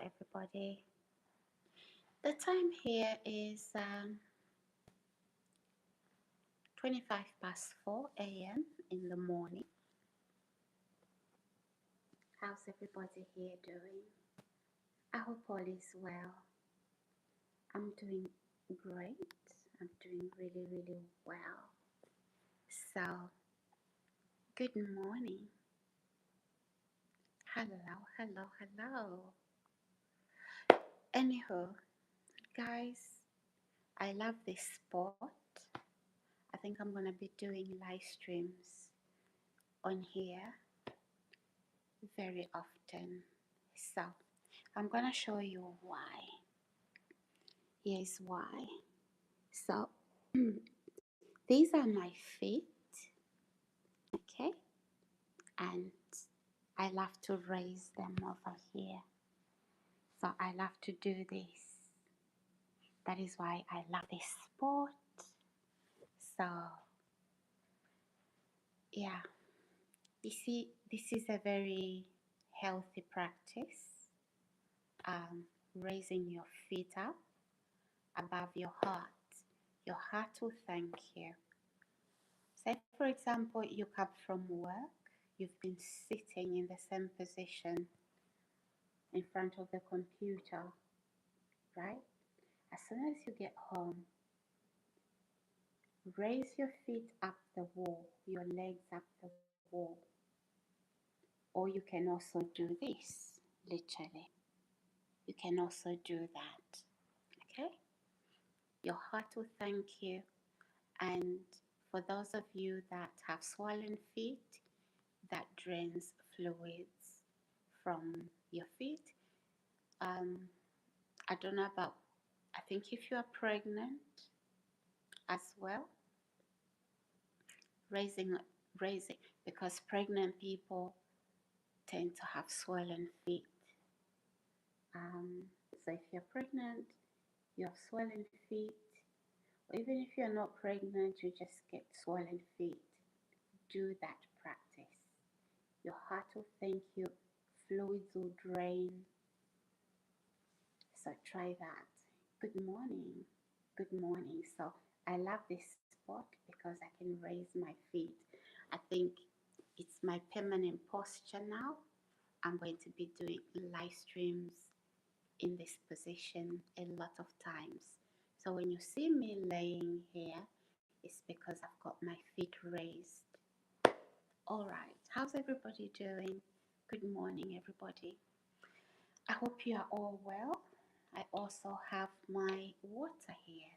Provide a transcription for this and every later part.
everybody. The time here is 25 past 4 a.m. in the morning. How's everybody here doing? I hope all is well. I'm doing great. I'm doing really, really well. So, good morning. Hello, hello, hello. Anyhow, guys, I love this sport. I think I'm going to be doing live streams on here very often. So, I'm going to show you why. Here's why. So, these are my feet, okay? And I love to raise them over here. So, I love to do this. That is why I love this sport. So, yeah, you see, this is a very healthy practice. Raising your feet up above your heart. Your heart will thank you. Say, for example, you come from work, you've been sitting in the same position in front of the computer, right? As soon as you get home, raise your feet up the wall, your legs up the wall. Or you can also do this, literally. You can also do that, okay? Your heart will thank you. And for those of you that have swollen feet, that drains fluids from your feet. I don't know about, I think if you are pregnant as well, raising, because pregnant people tend to have swollen feet. So if you're pregnant, you have swollen feet, or even if you're not pregnant, you just get swollen feet, do that practice. Your heart will thank you, fluids will drain. So try that. Good morning. Good morning. So I love this sport because I can raise my feet. I think it's my permanent posture now. I'm going to be doing live streams in this position a lot of times. So when you see me laying here, it's because I've got my feet raised. All right. How's everybody doing? Good morning, everybody. I hope you are all well. I also have my water here.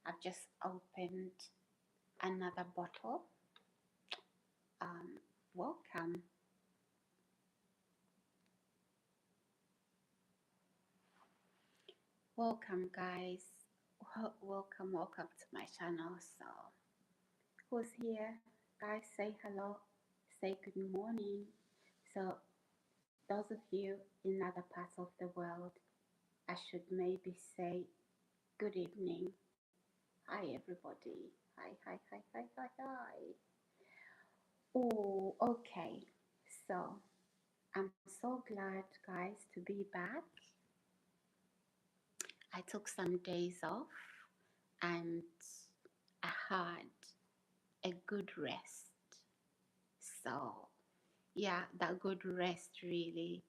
I've just opened another bottle. Welcome. Welcome, guys. Welcome to my channel. So, who's here? Guys, say hello. Say good morning. So, those of you in other parts of the world, I should maybe say good evening. Hi, everybody. Hi, hi, hi, hi, hi, hi. Oh, okay. So, I'm so glad, guys, to be back. I took some days off and I had a good rest. So, yeah, that good rest really,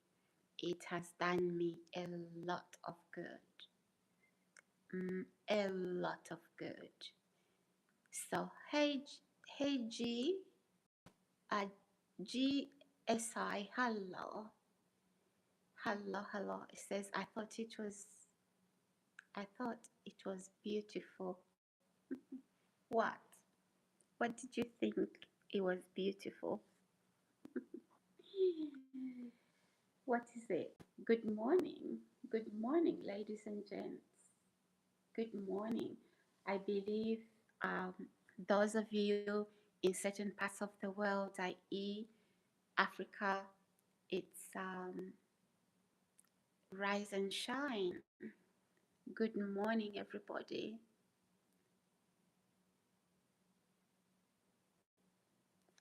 it has done me a lot of good. A lot of good. So, hey GSI, hello. Hello. It says, I thought it was beautiful. What? What did you think it was beautiful? What is it? Good morning. Good morning, ladies and gents. Good morning. I believe those of you in certain parts of the world, i.e. Africa, it's rise and shine. Good morning, everybody.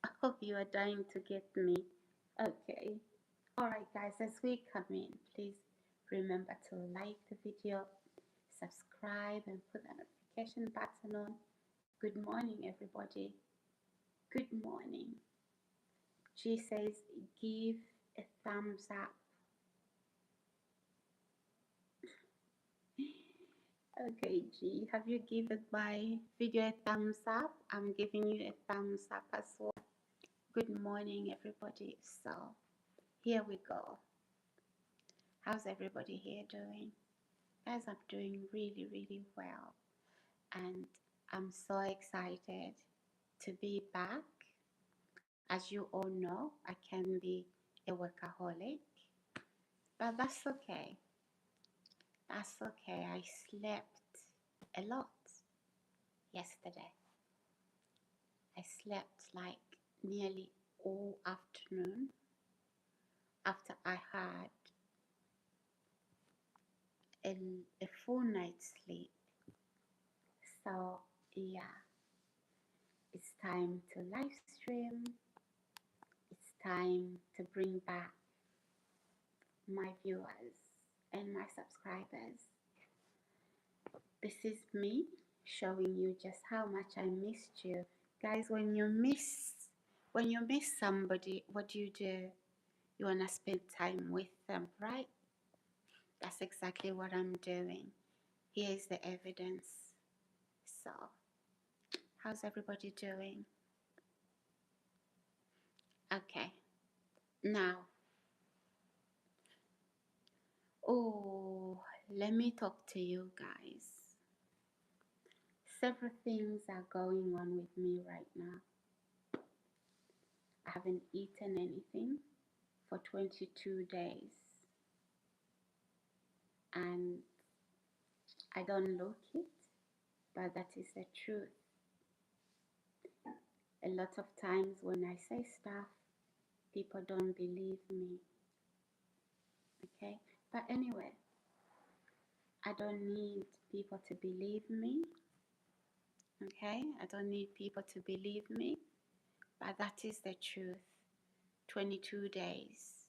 I hope you are dying to get me. Okay. All right, guys, as we come in, please Remember to like the video, subscribe, and put the notification button on. Good morning, everybody. Good morning. G says, give a thumbs up. Okay, G, have you given my video a thumbs up? I'm giving you a thumbs up as well. Good morning, everybody. So, here we go. How's everybody here doing? Guys, I'm doing really, really well. And I'm so excited to be back. As you all know, I can be a workaholic, but that's okay. That's okay. I slept a lot yesterday. I slept like nearly all afternoon after I had a full night's sleep. So, yeah, it's time to live stream. It's time to bring back my viewers and my subscribers. This is me showing you just how much I missed you. Guys, when you miss somebody, what do? You wanna spend time with them, right? That's exactly what I'm doing. Here is the evidence. So, how's everybody doing? Okay. Now, let me talk to you guys. Several things are going on with me right now. I haven't eaten anything for 22 days. And I don't look it, but that is the truth. A lot of times when I say stuff, people don't believe me. Okay? But anyway, I don't need people to believe me. Okay? I don't need people to believe me, but that is the truth. 22 days.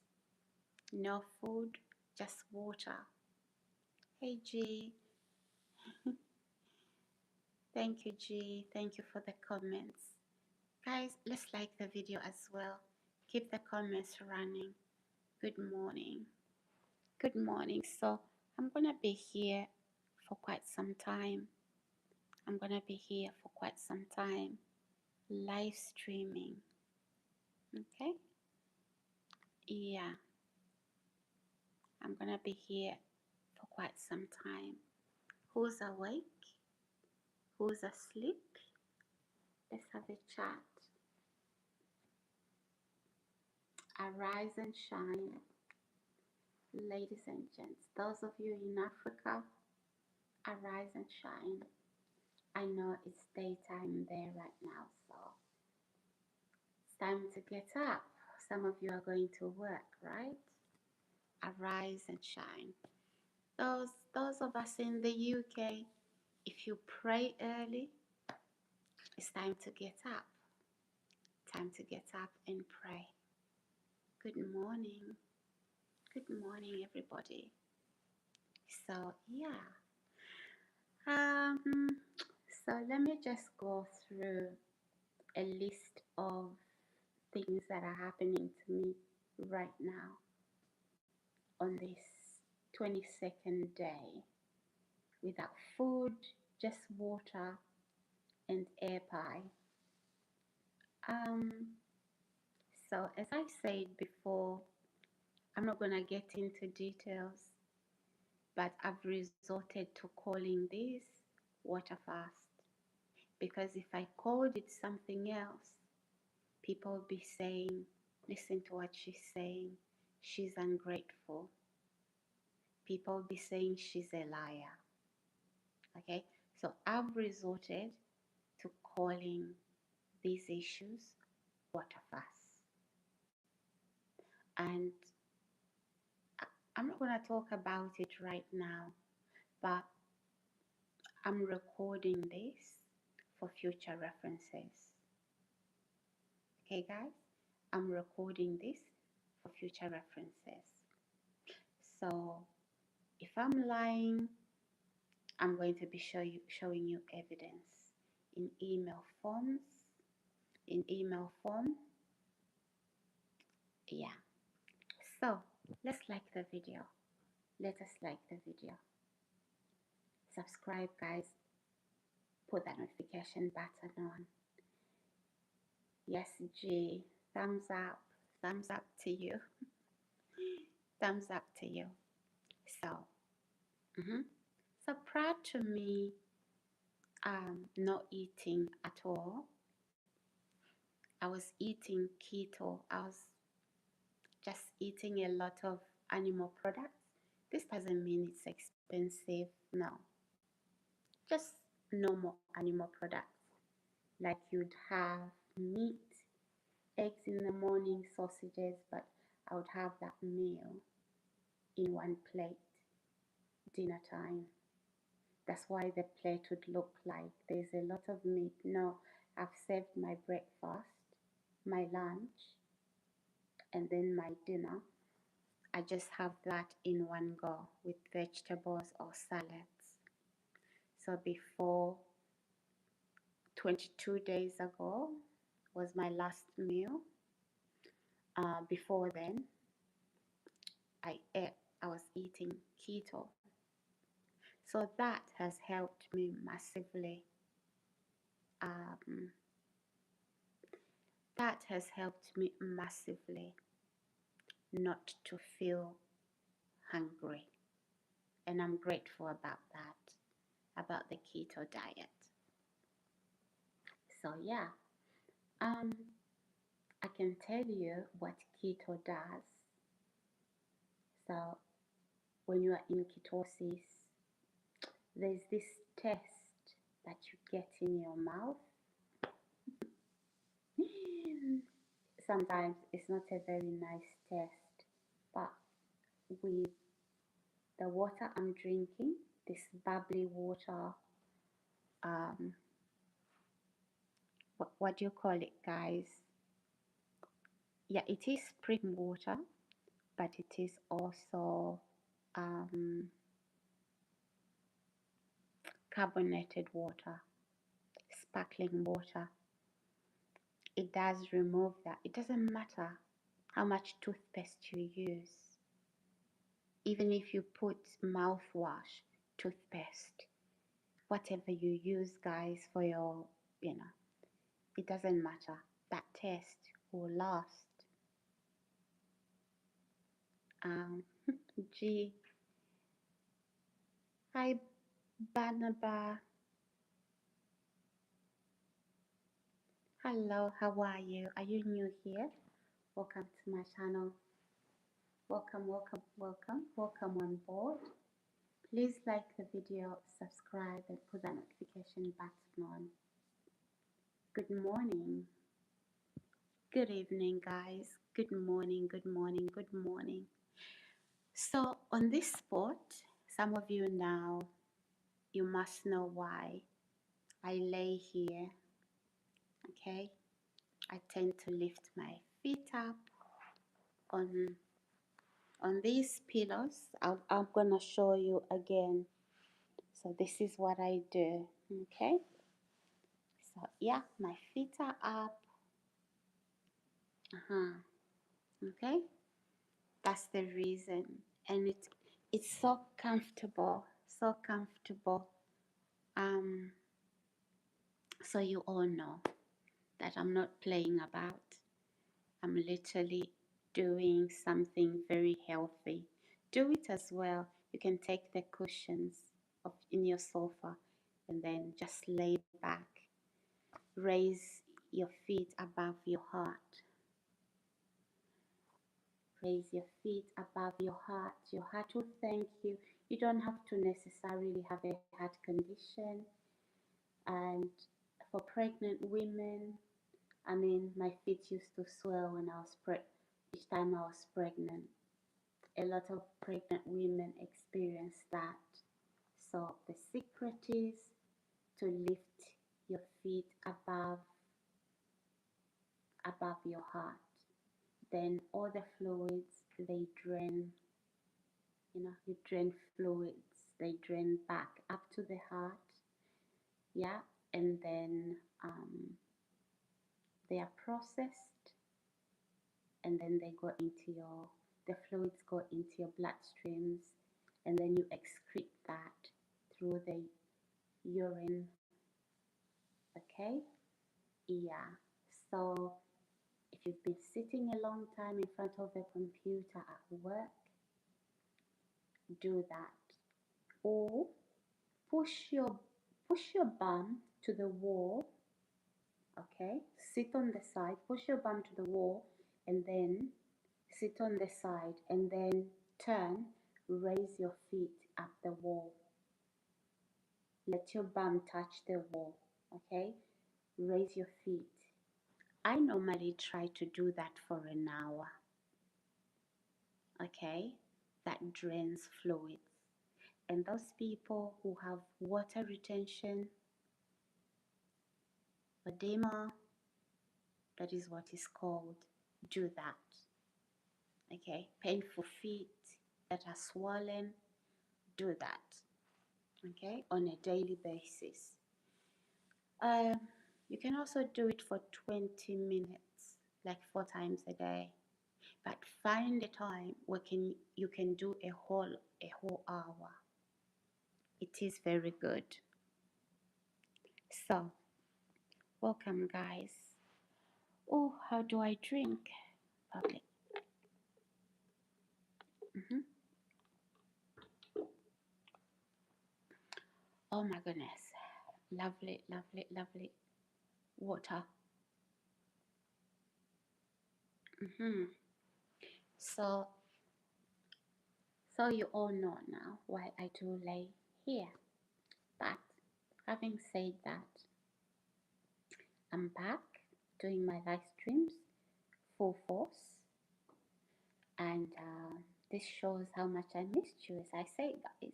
No food, just water. Hey G. Thank you, G. Thank you for the comments. Guys, let's like the video as well. Keep the comments running. Good morning. Good morning. So I'm going to be here for quite some time. I'm going to be here for quite some time. Live streaming. Okay? Yeah. I'm going to be here for quite some time. Who's awake? Who's asleep? Let's have a chat. Arise and shine. Ladies and gents, those of you in Africa, arise and shine. I know it's daytime there right now, so it's time to get up. Some of you are going to work, right? Arise and shine. Those of us in the UK, if you pray early, it's time to get up. Time to get up and pray. Good morning. Good morning, everybody. So yeah. So let me just go through a list of things that are happening to me right now on this 22nd day without food, just water and air pie. So as I said before, I'm not gonna get into details, but I've resorted to calling this water fast, because if I called it something else, people will be saying, listen to what she's saying, she's ungrateful. People will be saying she's a liar. Okay, so I've resorted to calling these issues water fast. And I'm not going to talk about it right now, but I'm recording this for future references. Okay, guys? I'm recording this for future references. So If I'm lying, I'm going to be showing you evidence in email forms. In email form, yeah. So let's like the video. Let us like the video. Subscribe, guys. Put that notification button on. Yes, G. Thumbs up. Thumbs up to you. Thumbs up to you. So, so prior to me not eating at all, I was eating keto. I was just eating a lot of animal products. This doesn't mean it's expensive. No, just normal animal products. Like you'd have meat, eggs in the morning, sausages, but I would have that meal in one plate, dinner time. That's why the plate would look like there's a lot of meat. No, I've served my breakfast, my lunch, and then my dinner. I just have that in one go with vegetables or salads. So before 22 days ago was my last meal. Before then, I was eating keto. So that has helped me massively. That has helped me massively not to feel hungry. And I'm grateful about that, about the keto diet. So yeah, I can tell you what keto does. So when you are in ketosis, there's this taste that you get in your mouth. Sometimes it's not a very nice taste, but with the water I'm drinking, this bubbly water, what do you call it, guys? Yeah, it is spring water, but it is also carbonated water, sparkling water. It does remove that. It doesn't matter how much toothpaste you use. Even if you put mouthwash, toothpaste, whatever you use, guys, for your, it doesn't matter. That taste will last. G. Hi, Banaba. Hello, how are you? Are you new here? Welcome to my channel. Welcome, welcome, welcome, welcome on board. Please like the video, subscribe, and put the notification button on. Good morning. Good evening, guys. Good morning, good morning, good morning. So on this spot, some of you now, you must know why I lay here, okay? I tend to lift my feet up on these pillows. I'm gonna show you again. So this is what I do, okay? So yeah, my feet are up. Okay, that's the reason, and it's so comfortable, so comfortable. So you all know that I'm not playing about. I'm literally doing something very healthy. Do it as well. You can take the cushions in your sofa and then just lay back. Raise your feet above your heart. Raise your feet above your heart. Your heart will thank you. You don't have to necessarily have a heart condition. And for pregnant women, I mean, my feet used to swell when I was each time I was pregnant. A lot of pregnant women experience that. So the secret is to lift your feet above your heart. Then all the fluids, they drain You drain fluids, they drain back up to the heart, yeah, and then they are processed, and then they go into the fluids go into your bloodstreams, and then you excrete that through the urine, okay? Yeah, so if you've been sitting a long time in front of a computer at work, do that. Or push your bum to the wall, okay? Sit on the side, push your bum to the wall, and then sit on the side, and then turn, raise your feet up the wall. Let your bum touch the wall, okay? Raise your feet. I normally try to do that for an hour, okay? That drains fluids. And those people who have water retention, edema, that is what is called, do that, okay? Painful feet that are swollen, do that, okay, on a daily basis. You can also do it for 20 minutes, like 4 times a day. But find a time where you can do a whole hour. It is very good. So, welcome guys. Oh, how do I drink? Public. Oh my goodness. Lovely, lovely, lovely water. So, you all know now why I do lay here. But having said that, I'm back doing my live streams full force, and this shows how much I missed you. As I say, guys,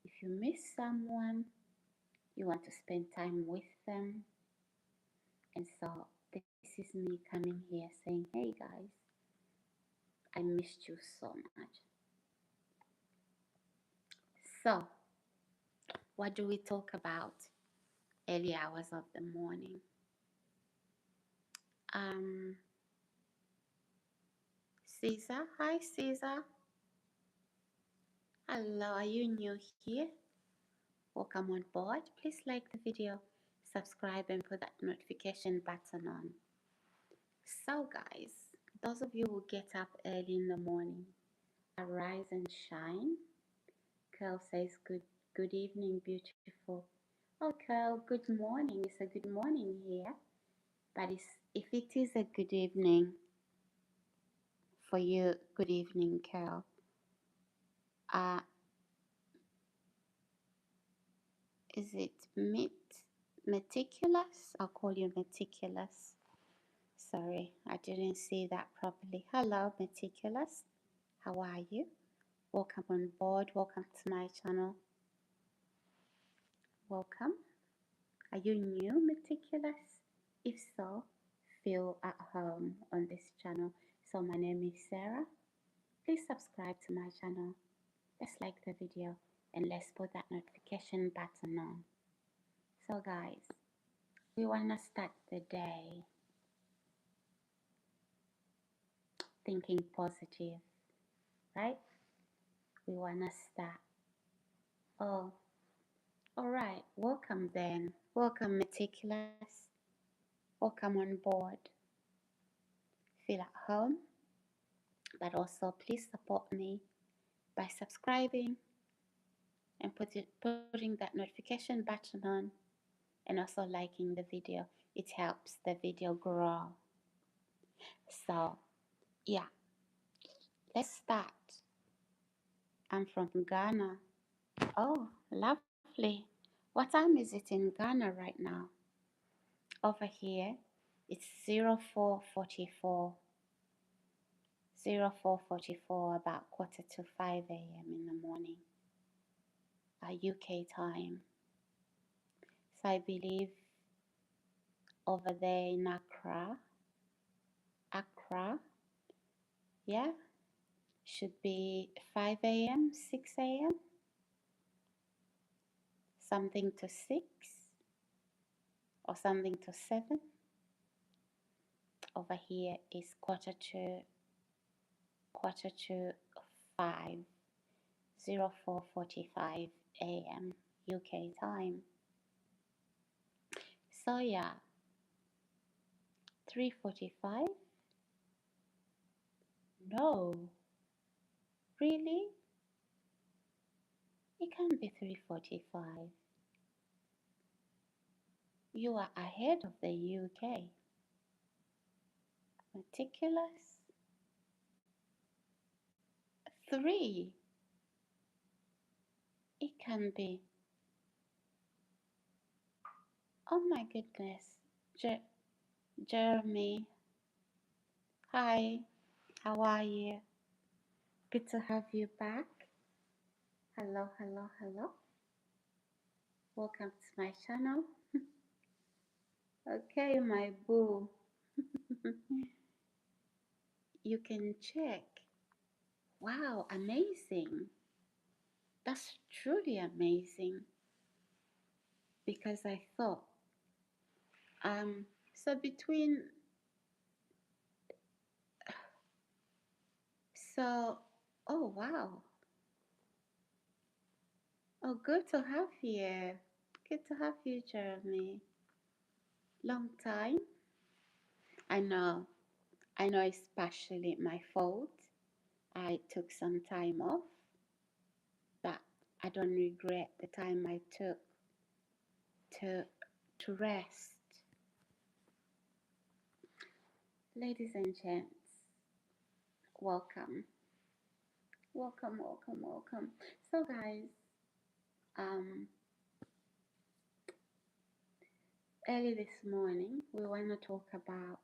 if you miss someone, you want to spend time with them, and so this is me coming here saying, hey guys, I missed you so much. So, what do we talk about early hours of the morning? Caesar, hi Caesar. Hello, are you new here? Welcome on board. Please like the video, subscribe, and put that notification button on. So guys, those of you who get up early in the morning, arise and shine. Curl says good evening, beautiful. Oh Curl, good morning. It's a good morning here. But if it is a good evening for you, good evening, Curl. Is it meticulous? I'll call you meticulous. Sorry, I didn't see that properly. Hello, meticulous. How are you? Welcome on board. Welcome to my channel. Welcome. Are you new, meticulous? If so, feel at home on this channel. So my name is Sarah. Please subscribe to my channel. Let's like the video and let's put that notification button on. So guys, we want to start the day thinking positive, right? We want to start. Oh, all right. Welcome then. Welcome, meticulous. Welcome on board. Feel at home, but also please support me by subscribing and putting that notification button on, and also liking the video. It helps the video grow. So, yeah, let's start. I'm from Ghana. Oh, lovely. What time is it in Ghana right now? Over here, it's 04:44. 04:44, about 4:45 a.m. in the morning, UK time. So I believe over there in Accra, yeah, should be 5 a.m., 6 a.m., something to 6 or something to 7. Over here is quarter to 5, 04:45 a.m. UK time. So yeah, 3:45. No, really? It can't be 3:45. You are ahead of the UK. Meticulous. 3. It can be. Oh my goodness. Jeremy. Hi. How are you? Good to have you back. Hello, hello, hello. Welcome to my channel. Okay, my boo. You can check. Wow, amazing. That's truly amazing. Because I thought, so between, so, oh wow. Oh, good to have you. Good to have you, Jeremy. Long time. I know. I know it's partially my fault. I took some time off, but I don't regret the time I took to rest. Ladies and gents, welcome. Welcome, welcome, welcome. So guys, early this morning we want to talk about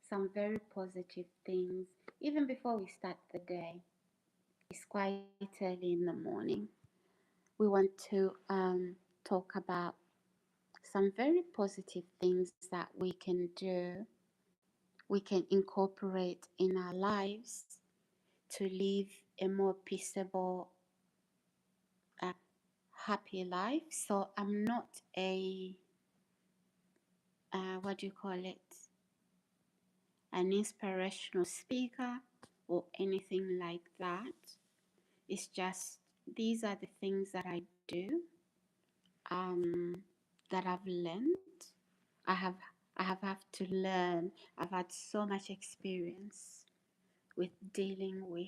some very positive things even before we start the day. It's quite early in the morning. We want to talk about some very positive things that we can do, we can incorporate in our lives to live a more peaceable, happy life. So I'm not a, what do you call it, an inspirational speaker or anything like that. It's just these are the things that I do, that I've learned. I have had to learn. I've had so much experience with dealing with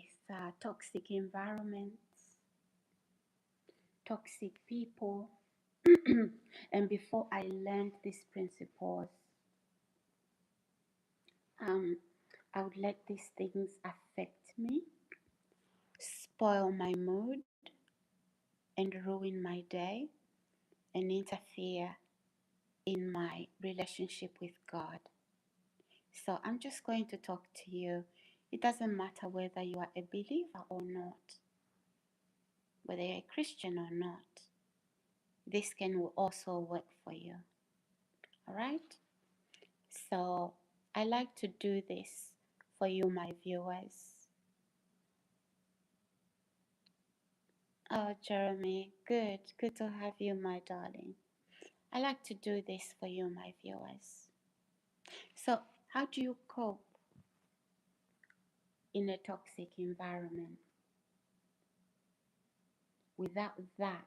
toxic environments, toxic people. And before I learned these principles, I would let these things affect me, spoil my mood, and ruin my day, and interfere in my relationship with God. So I'm just going to talk to you. It doesn't matter whether you are a believer or not, whether you're a Christian or not. This can also work for you. All right? So I like to do this for you, my viewers. Oh, Jeremy, good to have you, my darling. I like to do this for you, my viewers. So, how do you cope in a toxic environment without that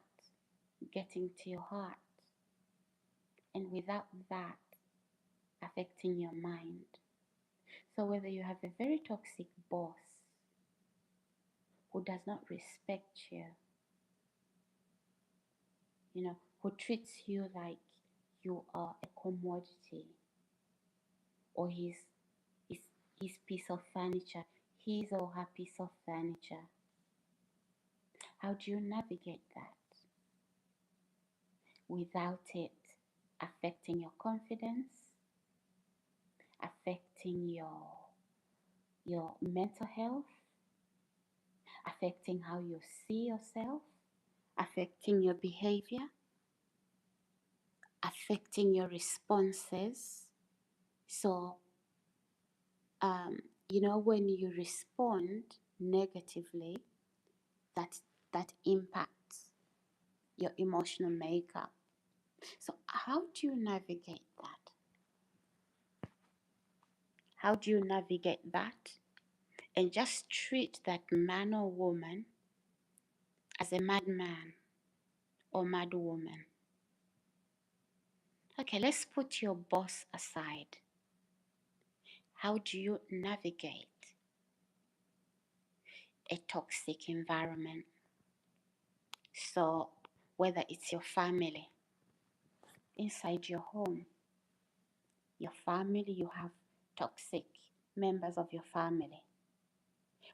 getting to your heart and without that affecting your mind? So, whether you have a very toxic boss who does not respect you, who treats you like you are a commodity or his piece of furniture, his or her piece of furniture. How do you navigate that without it affecting your confidence, affecting your mental health, affecting how you see yourself, affecting your behavior, affecting your responses? So You know, when you respond negatively, that that impacts your emotional makeup. So how do you navigate that? How do you navigate that? And just treat that man or woman as a madman or madwoman. Okay, let's put your boss aside. How do you navigate a toxic environment? So, whether it's your family, inside your home, your family, you have toxic members of your family,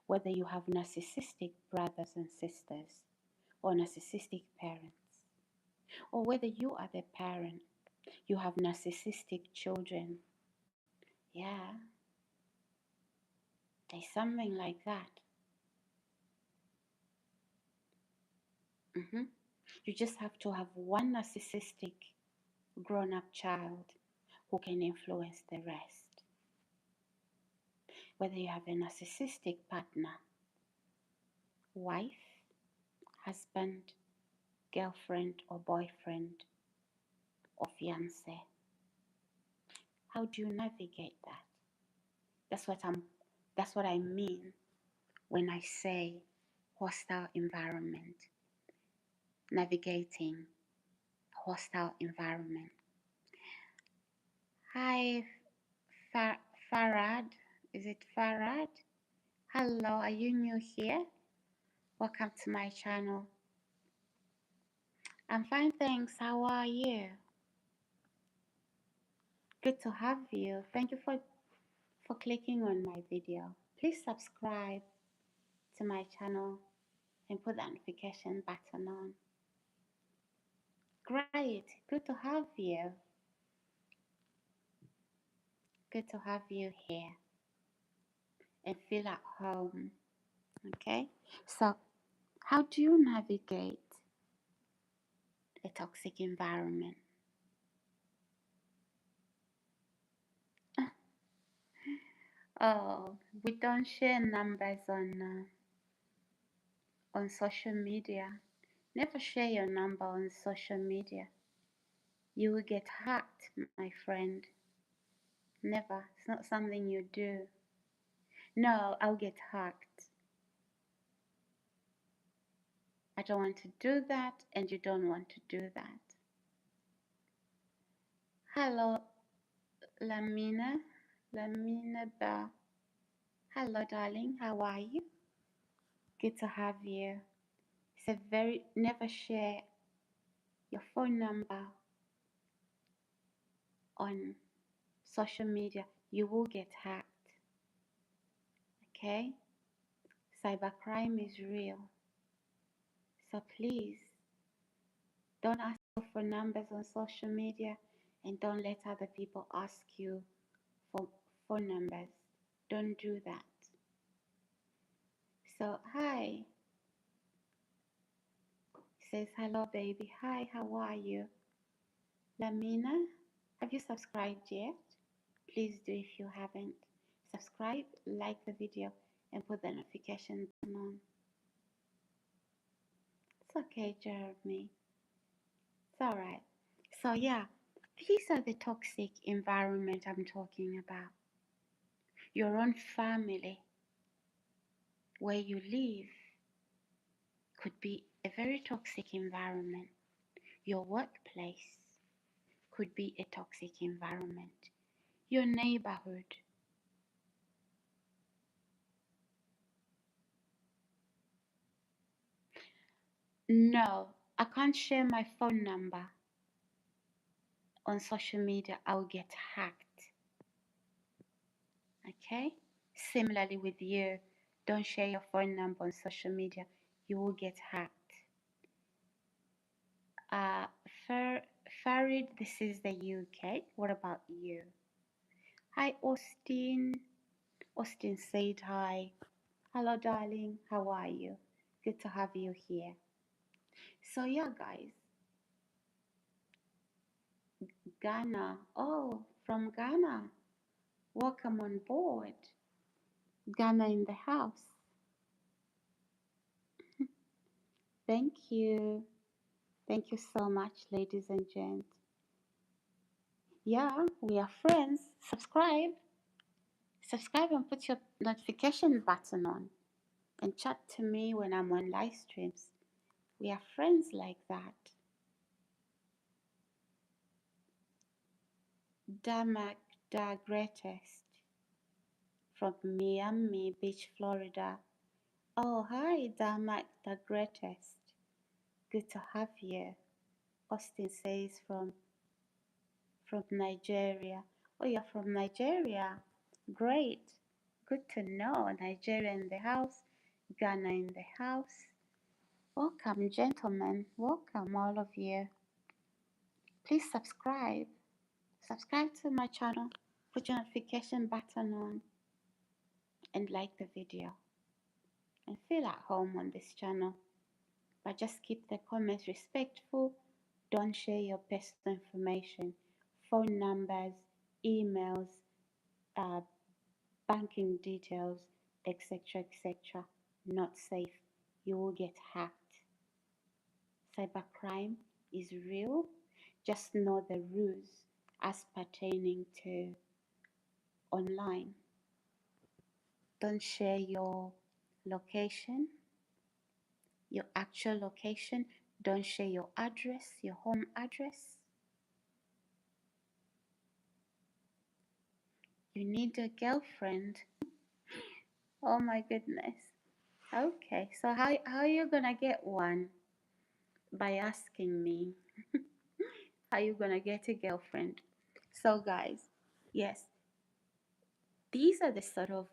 whether you have narcissistic brothers and sisters or narcissistic parents, or whether you are the parent, you have narcissistic children. Yeah, there's something like that. hmm You just have to have one narcissistic grown up child who can influence the rest. Whether you have a narcissistic partner, wife, husband, girlfriend, or boyfriend, or fiance, how do you navigate that? That's what I'm that's what I mean when I say hostile environment, navigating hostile environment. Hi, Farad. Is it Farad? Hello, are you new here? Welcome to my channel. I'm fine, thanks. How are you? Good to have you. Thank you for clicking on my video. Please subscribe to my channel and put the notification button on. Great. Good to have you. Good to have you here and feel at home. Okay? So, how do you navigate a toxic environment? Oh, we don't share numbers on social media. Never share your number on social media. You will get hacked, my friend. Never. It's not something you do. No, I'll get hacked. I don't want to do that, and you don't want to do that. Hello, Lamina. Lamina Bell. Hello, darling. How are you? Good to have you. It's a very never share your phone number on social media. You will get hacked. Okay? Cybercrime is real. So please don't ask for numbers on social media and don't let other people ask you for phone numbers. Don't do that. So, hi. Says, hello, baby. Hi, how are you? Lamina, have you subscribed yet? Please do if you haven't. Subscribe, like the video, and put the notification button on. It's okay, Jeremy. It's alright. So, yeah, these are the toxic environment I'm talking about. Your own family, where you live, could be a very toxic environment. Your workplace could be a toxic environment. Your neighborhood. No, I can't share my phone number on social media. I'll get hacked. Okay? Similarly with you, don't share your phone number on social media. You will get hacked. Uh, Farid, this is the UK. What about you? Hi, Austin. Austin said hi. Hello, darling. How are you? Good to have you here. So, yeah, guys, Ghana. Oh, from Ghana. Welcome on board. Ghana in the house. Thank you. Thank you so much, ladies and gents. Yeah, we are friends. Subscribe. Subscribe and put your notification button on and chat to me when I'm on live streams. We are friends like that. Damak the Greatest from Miami Beach, Florida. Oh, hi, Damak the Greatest. Good to have you. Austin says from Nigeria. Oh, you're from Nigeria. Great. Good to know. Nigeria in the house, Ghana in the house. Welcome, gentlemen. Welcome, all of you. Please subscribe. Subscribe to my channel. Put your notification button on and like the video. And feel at home on this channel. But just keep the comments respectful. Don't share your personal information, phone numbers, emails, uh, banking details, etc., etc. Not safe. You will get hacked. Cybercrime is real. Just know the rules as pertaining to online. Don't share your location, your actual location. Don't share your address, your home address. You need a girlfriend. Oh my goodness. Okay, so how are you gonna get one? By asking me. How you gonna get a girlfriend? So guys, yes, these are the sort of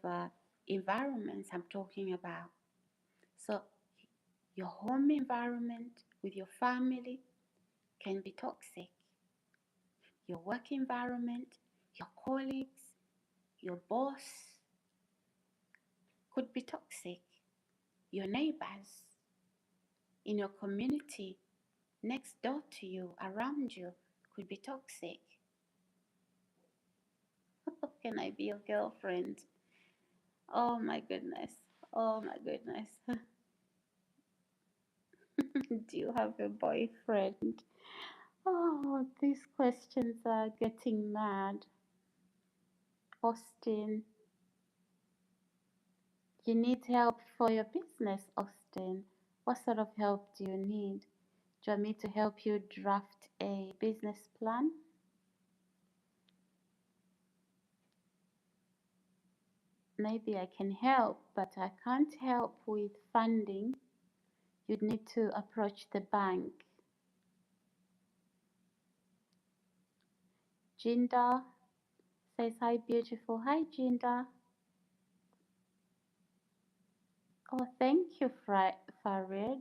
environments I'm talking about. So your home environment with your family can be toxic. Your work environment, your colleagues, your boss could be toxic. Your neighbors in your community, next door to you, around you, could be toxic. Can I be your girlfriend? Oh my goodness. Oh my goodness. Do you have a boyfriend? Oh, these questions are getting mad. Austin, you need help for your business, Austin. What sort of help do you need? Do you want me to help you draft a business plan? Maybe I can help, but I can't help with funding. You'd need to approach the bank. Jinda says, hi, beautiful. Hi, Jinda. Oh, thank you, Farid.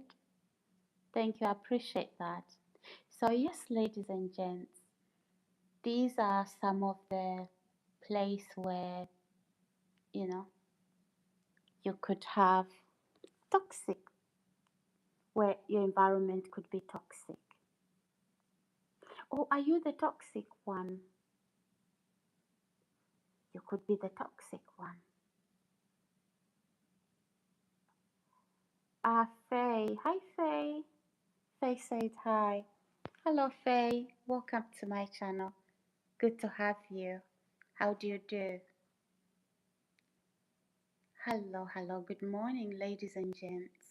Thank you. I appreciate that. So, yes, ladies and gents, these are some of the place where, you know, you could have toxic, where your environment could be toxic. Or are you the toxic one? You could be the toxic one. Faye. Hi, Faye. Faye said hi. Hello, Faye. Welcome to my channel. Good to have you. How do you do? Hello, hello. Good morning, ladies and gents.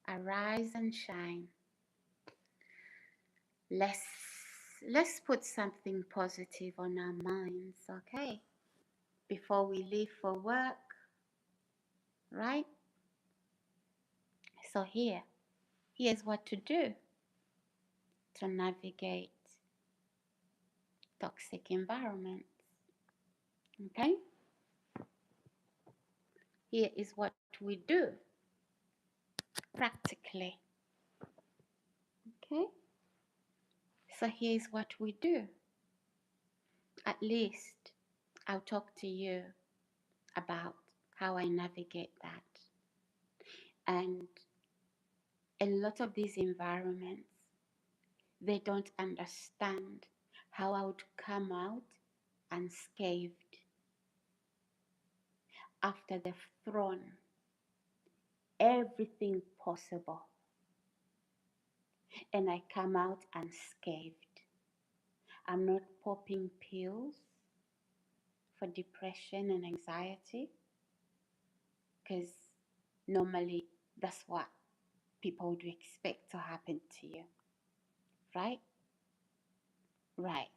Arise and shine. Let's let's put something positive on our minds, okay? Before we leave for work, right? So here's what to do to navigate toxic environments. Okay? Here is what we do practically. Okay? So here's what we do. At least I'll talk to you about how I navigate that. And a lot of these environments, they don't understand how I would come out unscathed. after they've thrown everything possible, and I come out unscathed. I'm not popping pills for depression and anxiety, because normally that's what people would expect to happen to you, right? Right.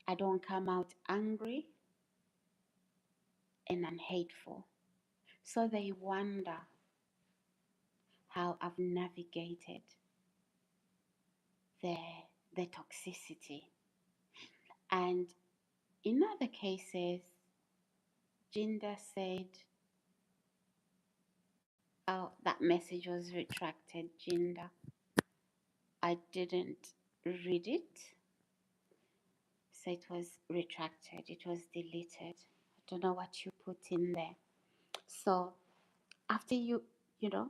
I don't come out angry and unhateful. So they wonder how I've navigated the, the toxicity. And in other cases, Jinda said, oh, that message was retracted, Jinda. I didn't read it. So it was retracted, it was deleted. I don't know what you put in there. So after you know,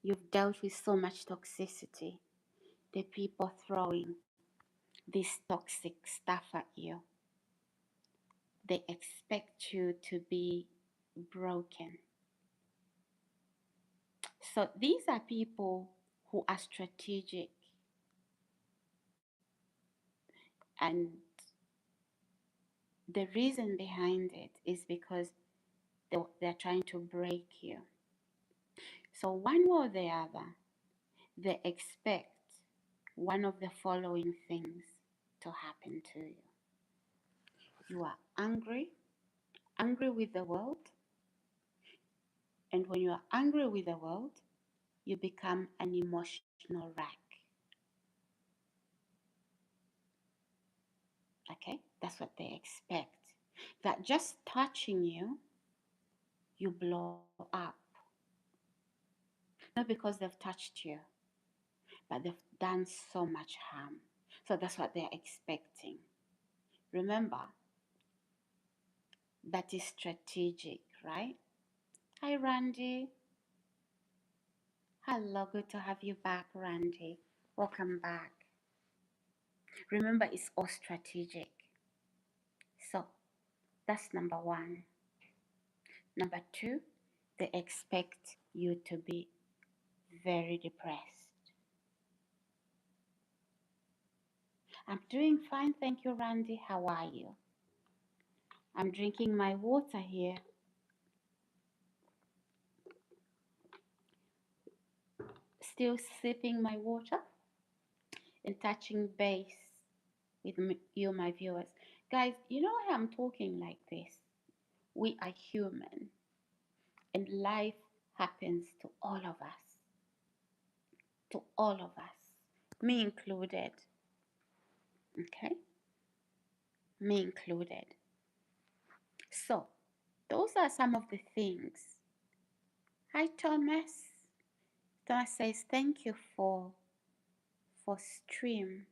you've dealt with so much toxicity, the people throwing this toxic stuff at you, they expect you to be broken. So these are people who are strategic, and the reason behind it is because they're trying to break you. So one way or the other, they expect one of the following things to happen to you. You are angry with the world, and when you are angry with the world, you become an emotional wreck. Okay, that's what they expect. That just touching you, you blow up. Not because they've touched you, but they've done so much harm. So that's what they're expecting. Remember, that is strategic, right? Hi, Randy. Hello, good to have you back, Randy. Welcome back. Remember, it's all strategic. So that's number one. Number two, they expect you to be very depressed. I'm doing fine, thank you, Randy. How are you? I'm drinking my water here. Still sipping my water and touching base with you, my viewers. Guys, you know why I'm talking like this? We are human, and life happens to all of us. To all of us. Me included. Okay? Me included. So, those are some of the things. Hi, Thomas. Thomas says, thank you for stream.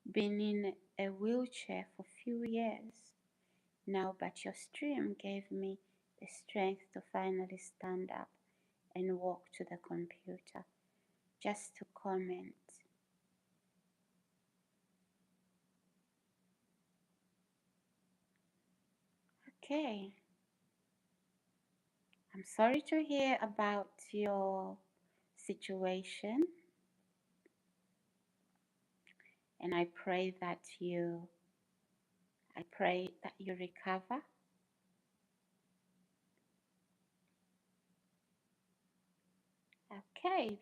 Been in a wheelchair for few years now, but your stream gave me the strength to finally stand up and walk to the computer. Just to comment. Okay. I'm sorry to hear about your situation, and I pray that you recover. Okay,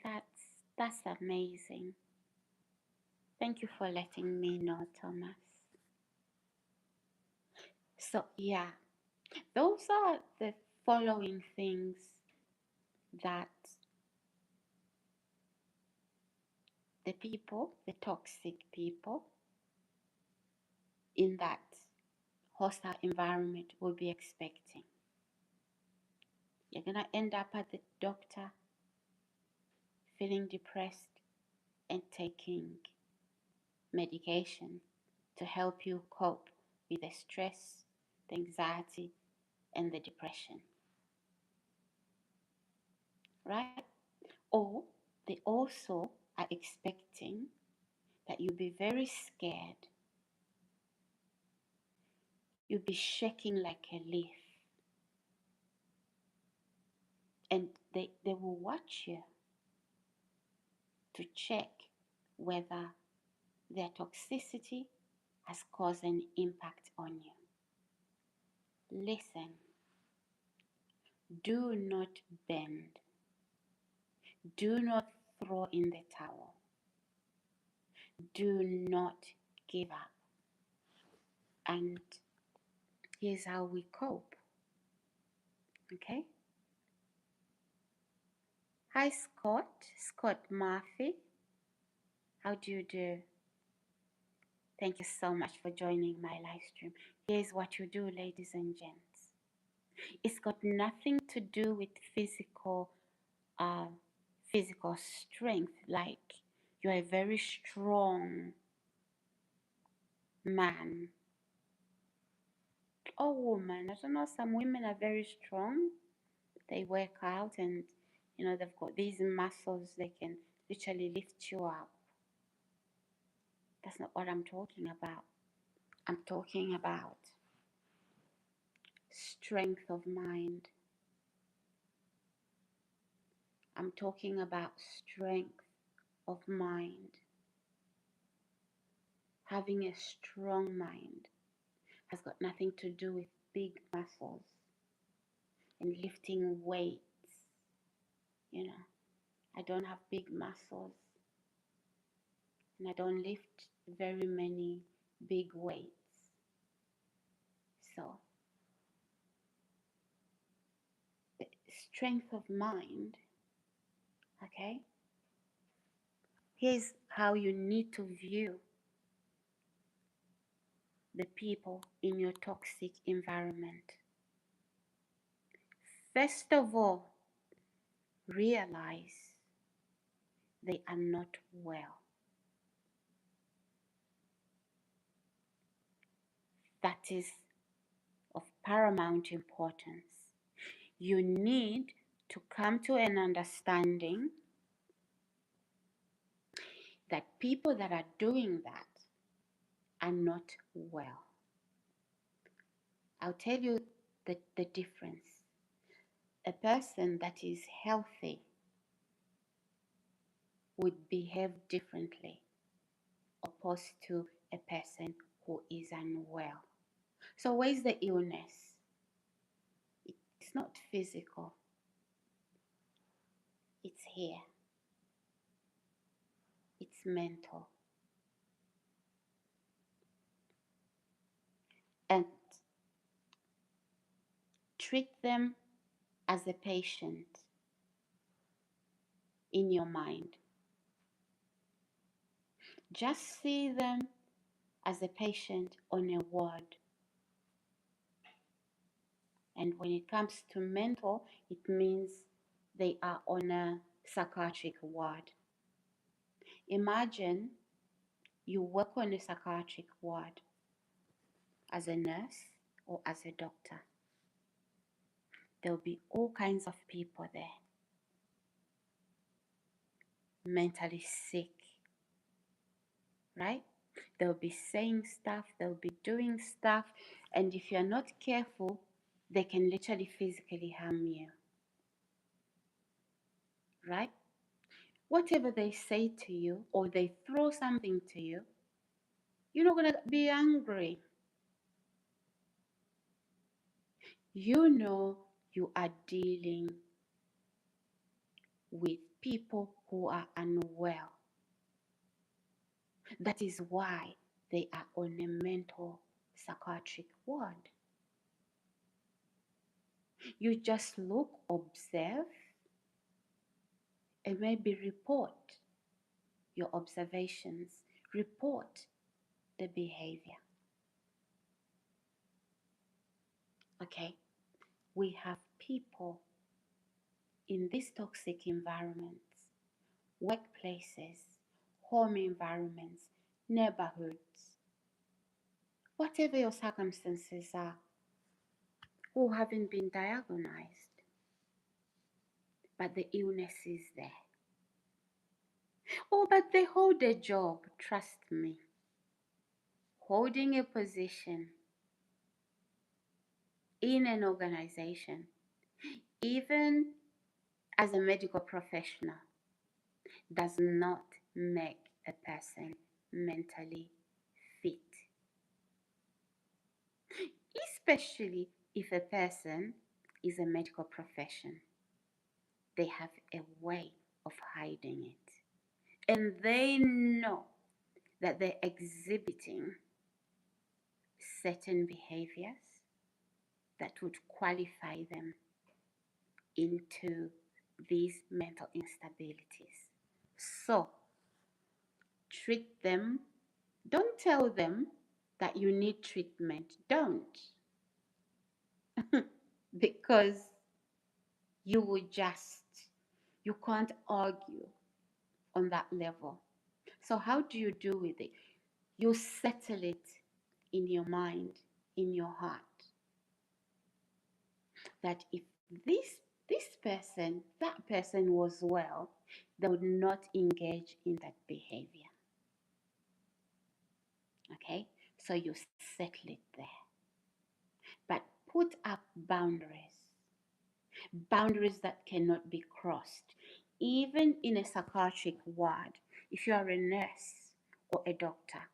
that's amazing. Thank you for letting me know, Thomas. So yeah, those are the following things that the toxic people in that hostile environment will be expecting. You're gonna end up at the doctor feeling depressed and taking medication to help you cope with the stress, the anxiety, and the depression. Right? Or they also are expecting that you'll be very scared, you'll be shaking like a leaf, And they will watch you to check whether their toxicity has caused an impact on you. Listen, do not bend. Do not throw in the towel. Do not give up. And here's how we cope. Okay? Hi, Scott. Scott Murphy. How do you do? Thank you so much for joining my live stream. Here's what you do, ladies and gents. It's got nothing to do with uh, physical strength. Like you're a very strong man or woman. I don't know. Some women are very strong. They work out, and they've got these muscles. They can literally lift you up. That's not what I'm talking about. I'm talking about strength of mind. I'm talking about strength of mind. Having a strong mind has got nothing to do with big muscles and lifting weights. I don't have big muscles and I don't lift very many big weights. So, strength of mind, okay? Here's how you need to view the people in your toxic environment. First of all, realize they are not well. That is of paramount importance. You need to come to an understanding that people that are doing that are not well. I'll tell you the difference. A person that is healthy would behave differently opposed to a person who is unwell. So where's the illness? It's not physical. It's here. It's mental. And treat them as a patient in your mind. Just see them as a patient on a ward. And when it comes to mental, it means they are on a psychiatric ward. Imagine you work on a psychiatric ward as a nurse or as a doctor. There'll be all kinds of people there, mentally sick, right? They'll be saying stuff, they'll be doing stuff, and if you're not careful, they can literally physically harm you, right? Whatever they say to you or they throw something to you, you're not going to be angry. You know you are dealing with people who are unwell. That is why they are on a mental psychiatric ward. You just look, observe, and maybe report your observations, report the behavior. Okay, we have people in these toxic environments, workplaces, home environments, neighborhoods, whatever your circumstances are, who haven't been diagnosed, but the illness is there. Oh, but they hold a job, trust me. Holding a position in an organization, even as a medical professional does not make a person mentally fit, especially if a person is a medical profession. They have a way of hiding it, and they know that they're exhibiting certain behaviors that would qualify them into these mental instabilities. So treat them. Don't tell them that you need treatment. Don't. Because you would just, you can't argue on that level. So how do you deal with it? You settle it in your mind, in your heart, that if this person, that person was well, they would not engage in that behavior. Okay? So you settle it there. But put up boundaries. Boundaries that cannot be crossed. Even in a psychiatric ward, if you are a nurse or a doctor,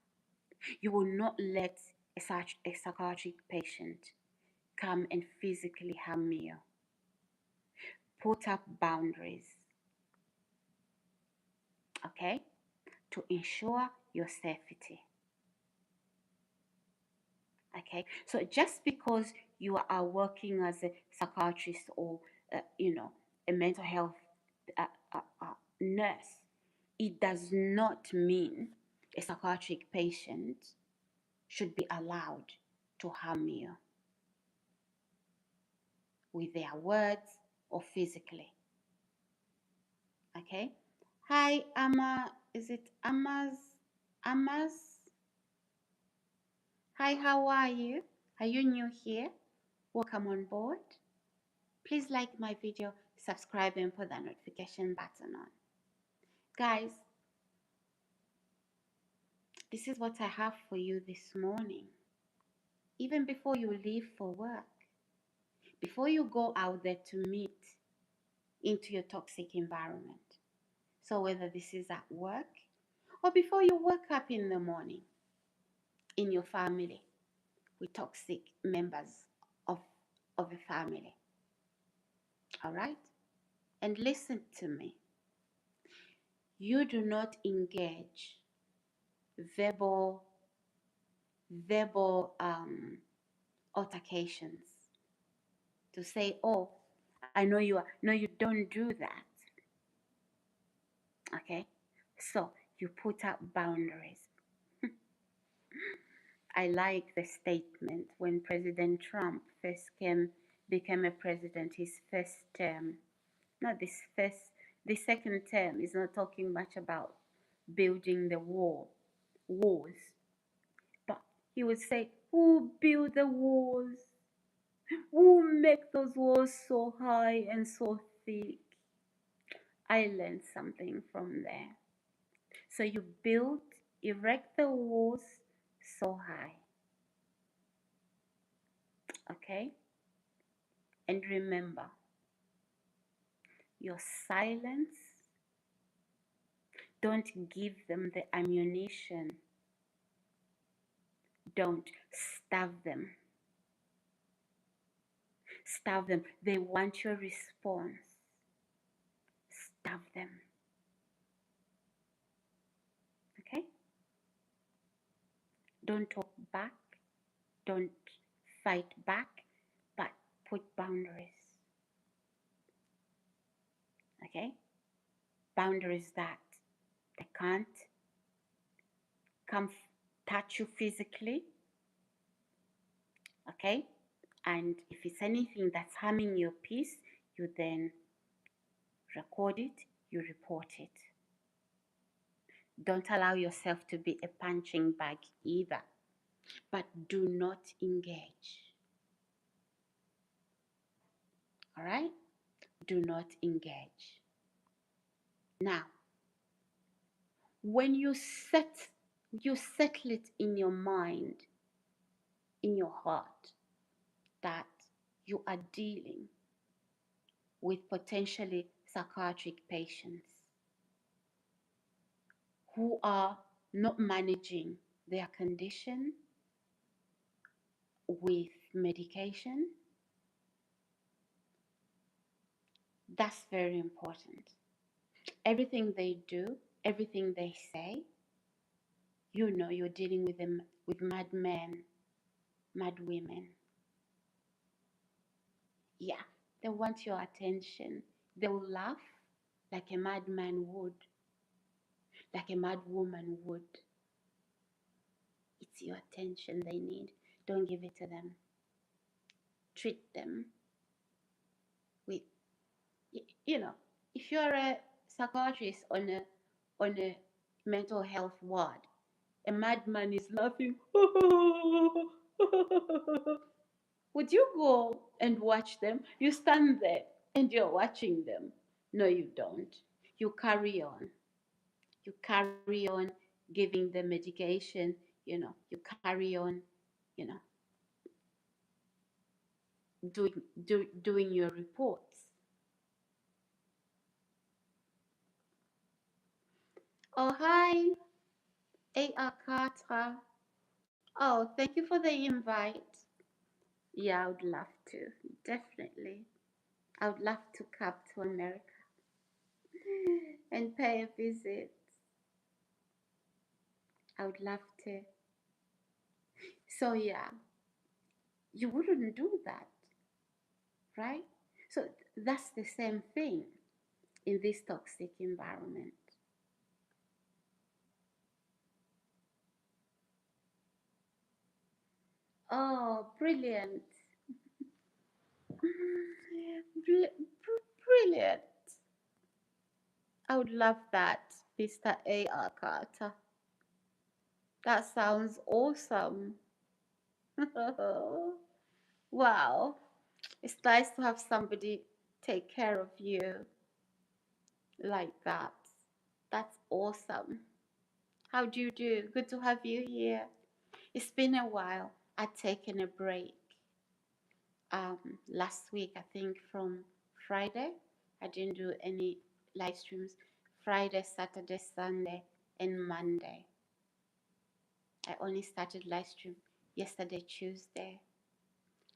you will not let a psychiatric patient come and physically harm you. Put up boundaries, okay, to ensure your safety. Okay, so just because you are working as a psychiatrist or a mental health uh, nurse, it does not mean a psychiatric patient should be allowed to harm you with their words or physically. Okay. Hi, Amma. Is it Amma's? Amma's? Hi, how are you? Are you new here? Welcome on board. Please like my video, subscribe, and put that notification button on. Guys, this is what I have for you this morning. Even before you leave for work, before you go out there to meet into your toxic environment. So whether this is at work or before you wake up in the morning in your family with toxic members of a family. All right? And listen to me. You do not engage verbal altercations to say, oh, I know you are. No, you don't do that. Okay? So you put up boundaries. I like the statement when President Trump became a president, his first term, not this first, the second term is not talking much about building the walls, but he would say, who build the walls? Who make those walls so high and so thick? I learned something from there. So you erect the walls so high. Okay? And remember, your silence, don't give them the ammunition. Don't starve them. Starve them. They want your response. Starve them. Okay? Don't talk back. Don't fight back, but put boundaries. Okay? Boundaries that they can't come touch you physically. Okay? And if it's anything that's harming your peace, you then record it, you report it. Don't allow yourself to be a punching bag either, but do not engage. All right? Do not engage. Now, when you settle it in your mind, in your heart, that you are dealing with potentially psychiatric patients who are not managing their condition with medication. That's very important. Everything they do, everything they say, you know you're dealing with them with mad men, mad women. Yeah, they want your attention. They will laugh like a madman would, like a mad woman would. It's your attention they need. Don't give it to them. Treat them with, you know, if you're a psychiatrist on a mental health ward, a madman is laughing. Would you go and watch them? You stand there and you're watching them. No, you don't. You carry on. You carry on giving the medication, you carry on, you know, doing your reports. Oh, hi, A.R. Carter. Oh, thank you for the invite. Yeah, I would love to. Definitely. I would love to come to America and pay a visit. I would love to. So, yeah, you wouldn't do that, right? So, that's the same thing in this toxic environment. Oh, brilliant. Brilliant. I would love that, Mr. A.R. Carter. That sounds awesome. Wow. It's nice to have somebody take care of you like that. That's awesome. How do you do? Good to have you here. It's been a while. I'd taken a break. Last week, I think from Friday, I didn't do any live streams. Friday, Saturday, Sunday, and Monday. I only started live stream yesterday, Tuesday.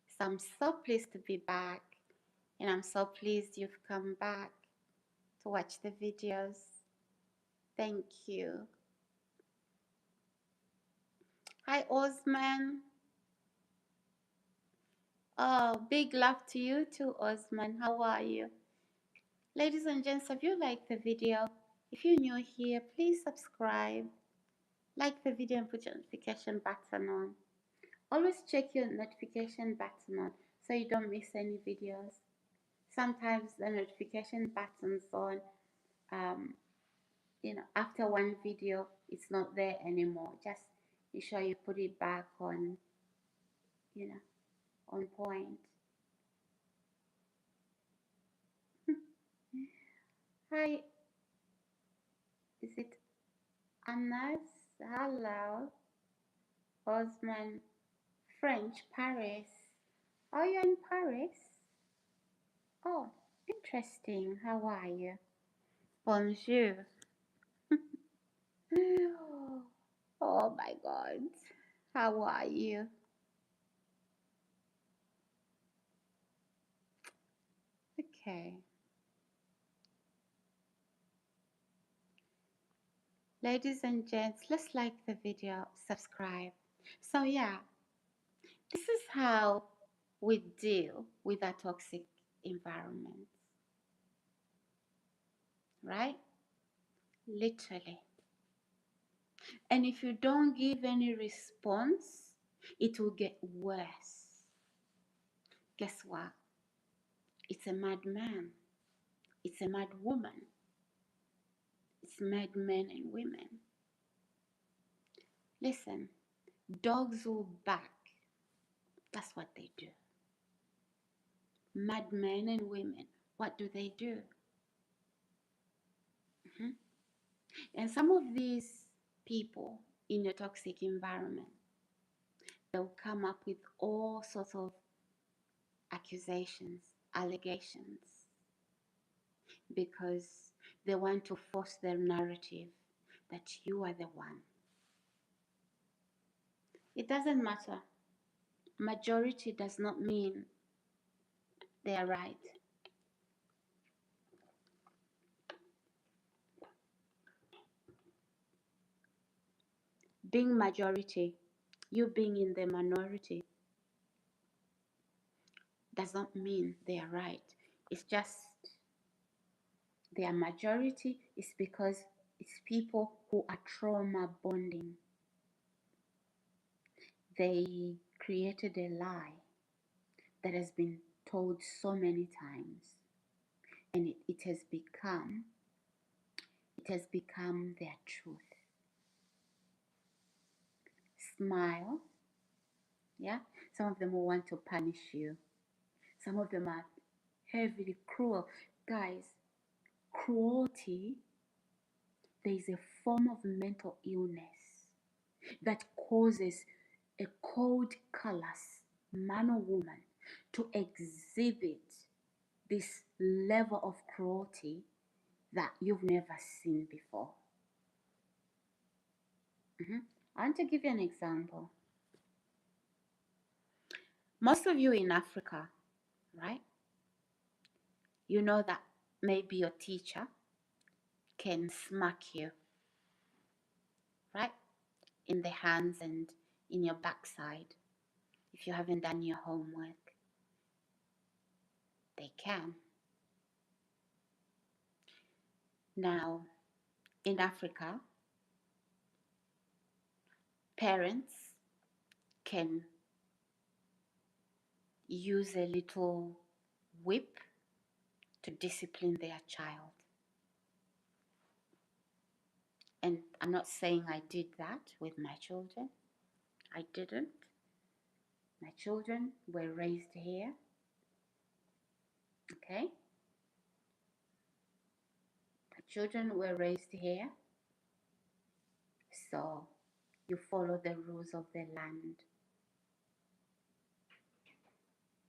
So I'm so pleased to be back, and I'm so pleased you've come back to watch the videos. Thank you. Hi, Osman. Oh, big love to you too, Osman. How are you? Ladies and gents, if you like the video, if you're new here, please subscribe, like the video and put your notification button on. Always check your notification button on so you don't miss any videos. Sometimes the notification button's on, after one video, it's not there anymore. Just ensure you put it back on, on point. Hi, is it Anas? Hello, Osman, French, Paris. Are you in Paris? Oh, interesting. How are you? Bonjour. Oh my God. How are you? Okay. Ladies and gents, let's like the video, subscribe. So yeah, this is how we deal with a toxic environment, right? Literally. And if you don't give any response, it will get worse. Guess what? It's a madman. It's a mad woman. It's mad men and women. Listen, dogs will bark. That's what they do. Mad men and women, what do they do? Mhm. And some of these people in a toxic environment, they'll come up with all sorts of accusations, allegations. because they want to force their narrative that you are the one. It doesn't matter. Majority does not mean they are right. Being majority, you being in the minority, does not mean they are right. It's just they are majority is because it's people who are trauma bonding. They created a lie that has been told so many times, and it has become their truth. Smile, yeah. Some of them will want to punish you. Some of them are heavily cruel. Guys, cruelty, there is a form of mental illness that causes a cold, callous man or woman to exhibit this level of cruelty that you've never seen before. I want to give you an example. Most of you in Africa, right? You know that maybe your teacher can smack you, right? In the hands and in your backside if you haven't done your homework. They can. Now, in Africa, parents can use a little whip to discipline their child. And I'm not saying I did that with my children. I didn't. My children were raised here. Okay? My children were raised here. So you follow the rules of the land.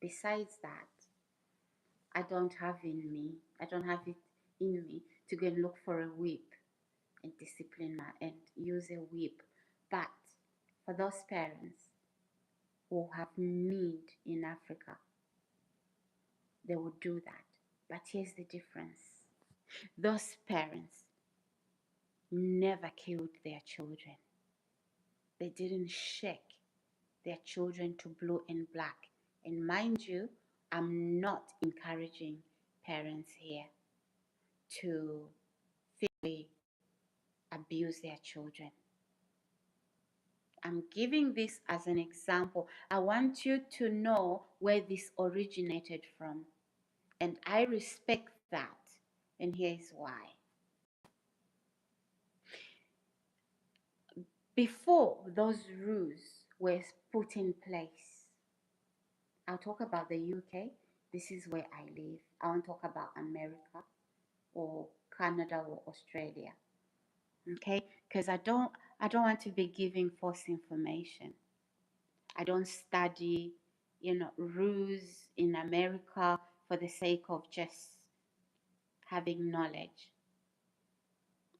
Besides that, I don't have it in me to go and look for a whip and discipline and use a whip. But for those parents who have need in Africa, they will do that. But here's the difference. Those parents never killed their children. They didn't shake their children to blue and black. And mind you, I'm not encouraging parents here to physically abuse their children. I'm giving this as an example. I want you to know where this originated from. And I respect that. And here's why. Before those rules were put in place, I'll talk about the UK. This is where I live. I won't talk about America or Canada or Australia. Okay? Because I don't want to be giving false information. I don't study, rules in America for the sake of just having knowledge.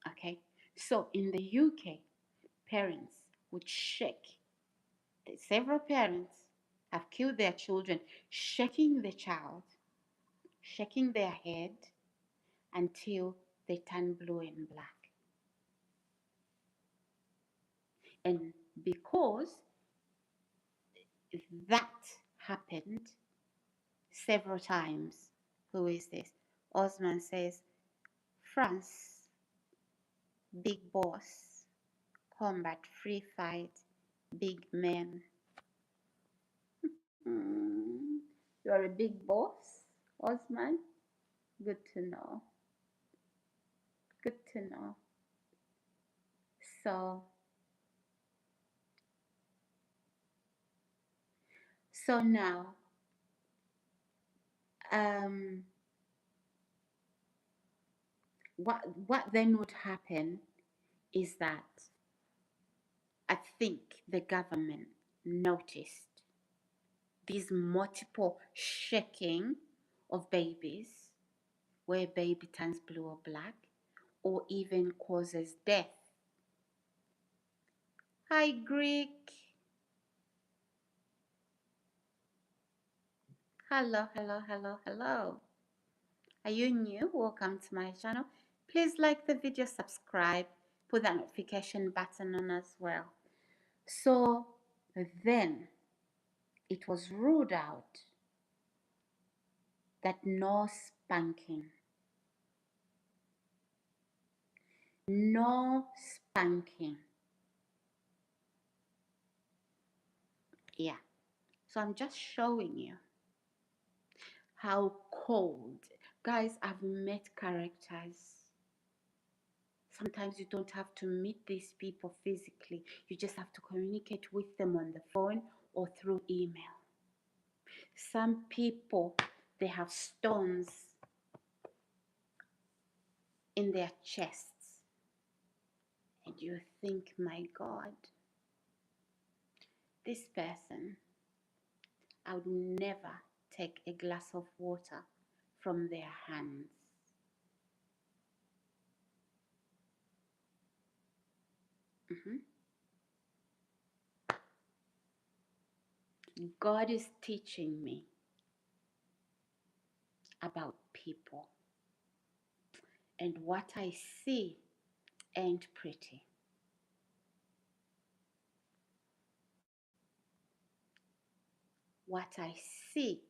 Okay? So in the UK, parents would shake. Several parents have killed their children, shaking the child, shaking their head until they turn blue and black. And because that happened several times, who is this? Osman says, France, big boss, combat, free fight, big man. You are a big boss, Osman? Good to know. Good to know. So now, what then would happen is that I think the government noticed these multiple shaking of babies where baby turns blue or black, or even causes death. Hi, Greek. Hello, hello, hello, hello. Are you new? Welcome to my channel. Please like the video, subscribe, put that notification button on as well. So then it was ruled out that no spanking, no spanking. Yeah. So I'm just showing you how cold. Guys, I've met characters. Sometimes you don't have to meet these people physically. You just have to communicate with them on the phone or through email. Some people, they have stones in their chests. And you think, my God, this person, I would never take a glass of water from their hands. God is teaching me about people, and what I see ain't pretty. What I see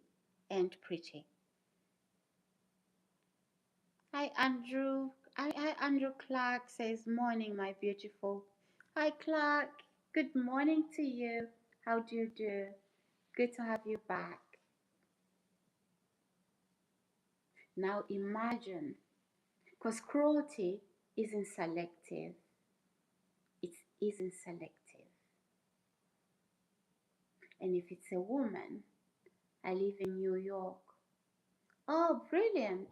ain't pretty. Hi, Andrew. Andrew Clark says, morning, my beautiful. Hi, Clark. Good morning to you. How do you do? Good to have you back. Now imagine, because cruelty isn't selective. It isn't selective. And if it's a woman, I live in New York. Oh, brilliant.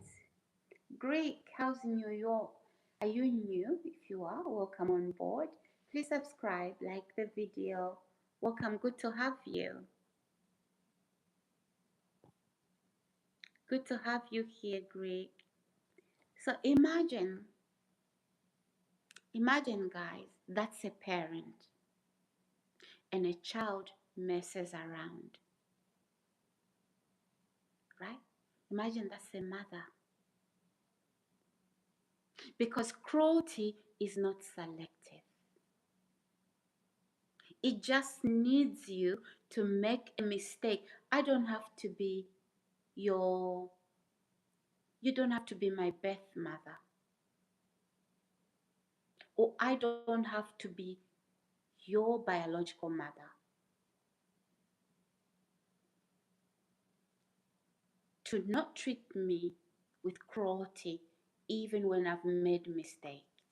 Great. How's New York? Are you new? If you are, welcome on board. Please subscribe, like the video. Welcome. Good to have you. Good to have you here, Greg. So imagine, guys, that's a parent and a child messes around, right? Imagine that's a mother. Because cruelty is not selective. It just needs you to make a mistake. I don't have to be you don't have to be my birth mother. Or I don't have to be your biological mother to not treat me with cruelty even when I've made mistakes.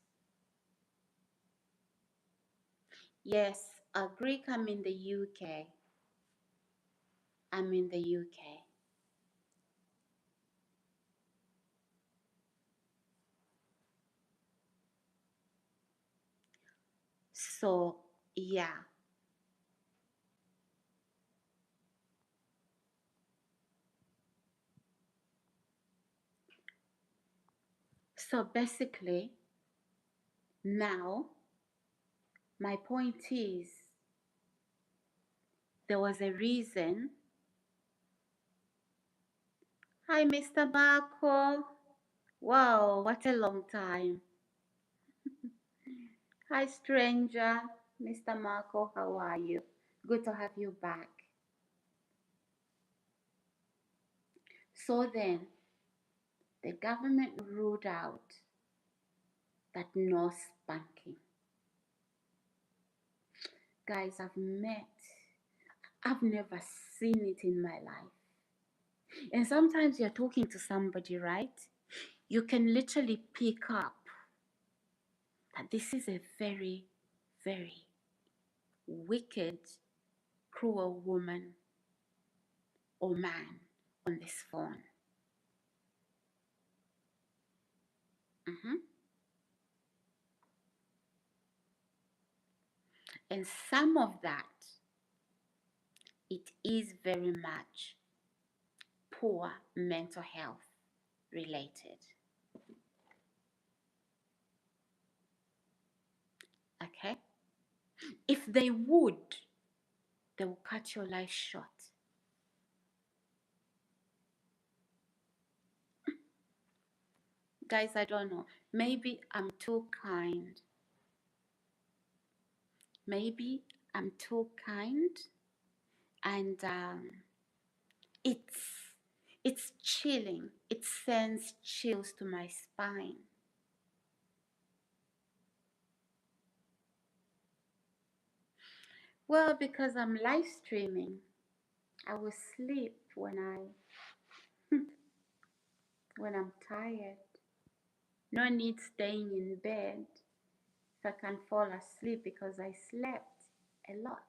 Yes, Greek, I'm in the UK. I'm in the UK. So, yeah. So basically, now, my point is, there was a reason. Hi, Mr. Marco. Wow, what a long time. Hi, stranger. Mr. Marco, how are you? Good to have you back. So then, the government ruled out that no spanking. Guys, I've never seen it in my life. And sometimes you're talking to somebody, right? You can literally pick up that this is a very, very wicked, cruel woman or man on this phone. And some of that, it is very much poor mental health related. Okay? If they would, they will cut your life short. Guys, I don't know. Maybe I'm too kind. Maybe I'm too kind, and it's chilling. It sends chills to my spine. Well, because I'm live streaming, I will sleep when when I'm tired. No need staying in bed if I can fall asleep because I slept a lot.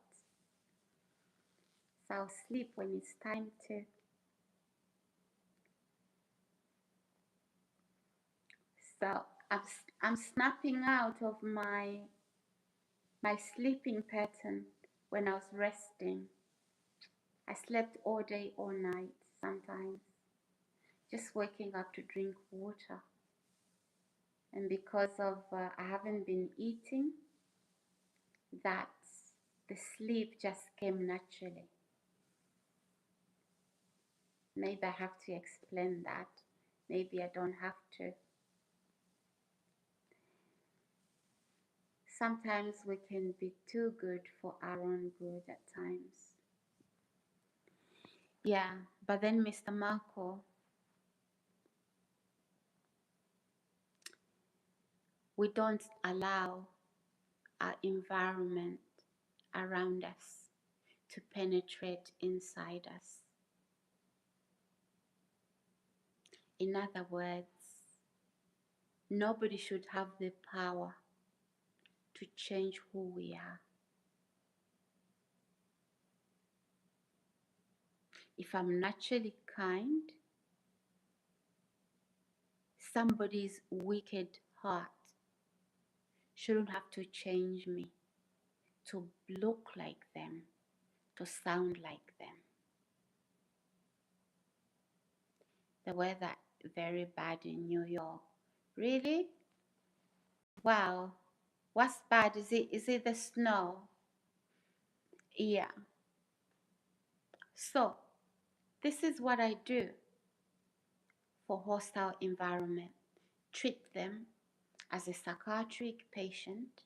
So I'll sleep when it's time to. So I'm snapping out of my sleeping pattern when I was resting. I slept all day, all night, sometimes just waking up to drink water. And because of I haven't been eating, that the sleep just came naturally. Maybe I have to explain that. Maybe I don't have to. Sometimes we can be too good for our own good at times. Yeah, but then Mr. Marco, we don't allow our environment around us to penetrate inside us. In other words, nobody should have the power to change who we are. If I'm naturally kind, somebody's wicked heart shouldn't have to change me to look like them, to sound like them. The weather very bad in New York. Really? Wow. What's bad? Is it the snow? Yeah. So this is what I do for hostile environment. Treat them as a psychiatric patient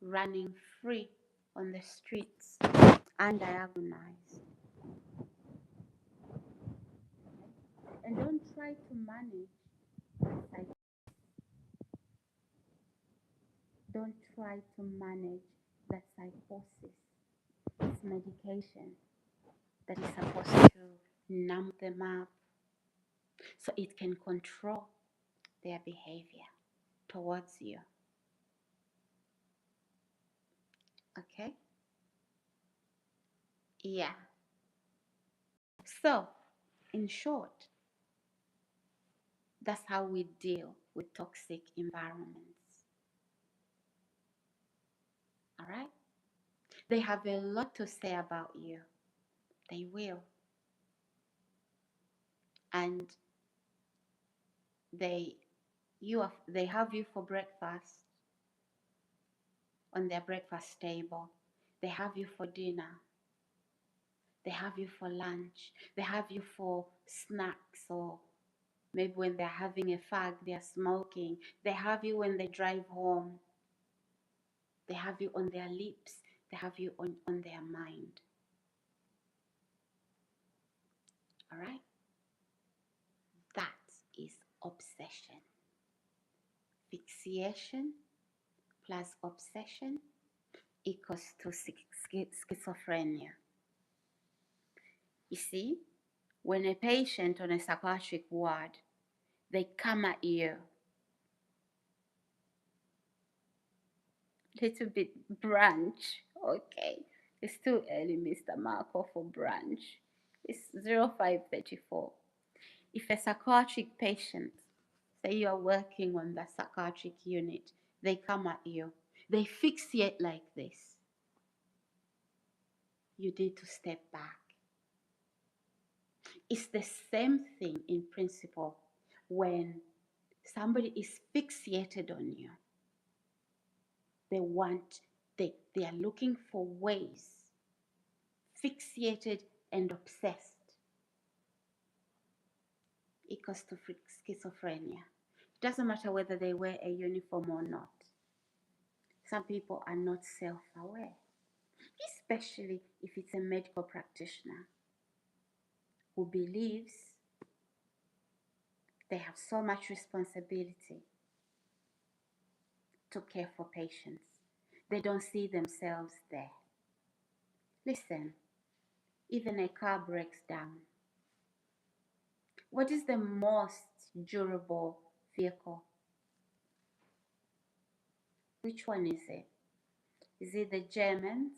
running free on the streets, undiagnosed. And don't try to manage that don't try to manage that psychosis. It's medication that is supposed to numb them up so it can control their behavior towards you. Okay? Yeah. So, in short, that's how we deal with toxic environments. All right? They have a lot to say about you. They will. And they have you for breakfast on their breakfast table. They have you for dinner. They have you for lunch. They have you for snacks, or maybe when they're having a fag, they're smoking. They have you when they drive home. They have you on their lips. They have you on their mind. All right? That is obsession. Fixation plus obsession equals to schizophrenia. You see, when a patient on a psychiatric ward, they come at you little bit brunch, okay? It's too early, Mr. Marco, for brunch. It's 05:34. If a psychiatric patient, say you are working on the psychiatric unit, they come at you, they fixate like this, you need to step back. It's the same thing in principle when somebody is fixated on you. They are looking for ways, fixated and obsessed, equals to schizophrenia. It doesn't matter whether they wear a uniform or not. Some people are not self-aware, especially if it's a medical practitioner who believes they have so much responsibility to care for patients. They don't see themselves there. Listen, even a car breaks down. What is the most durable vehicle? Which one is it? Is it the Germans?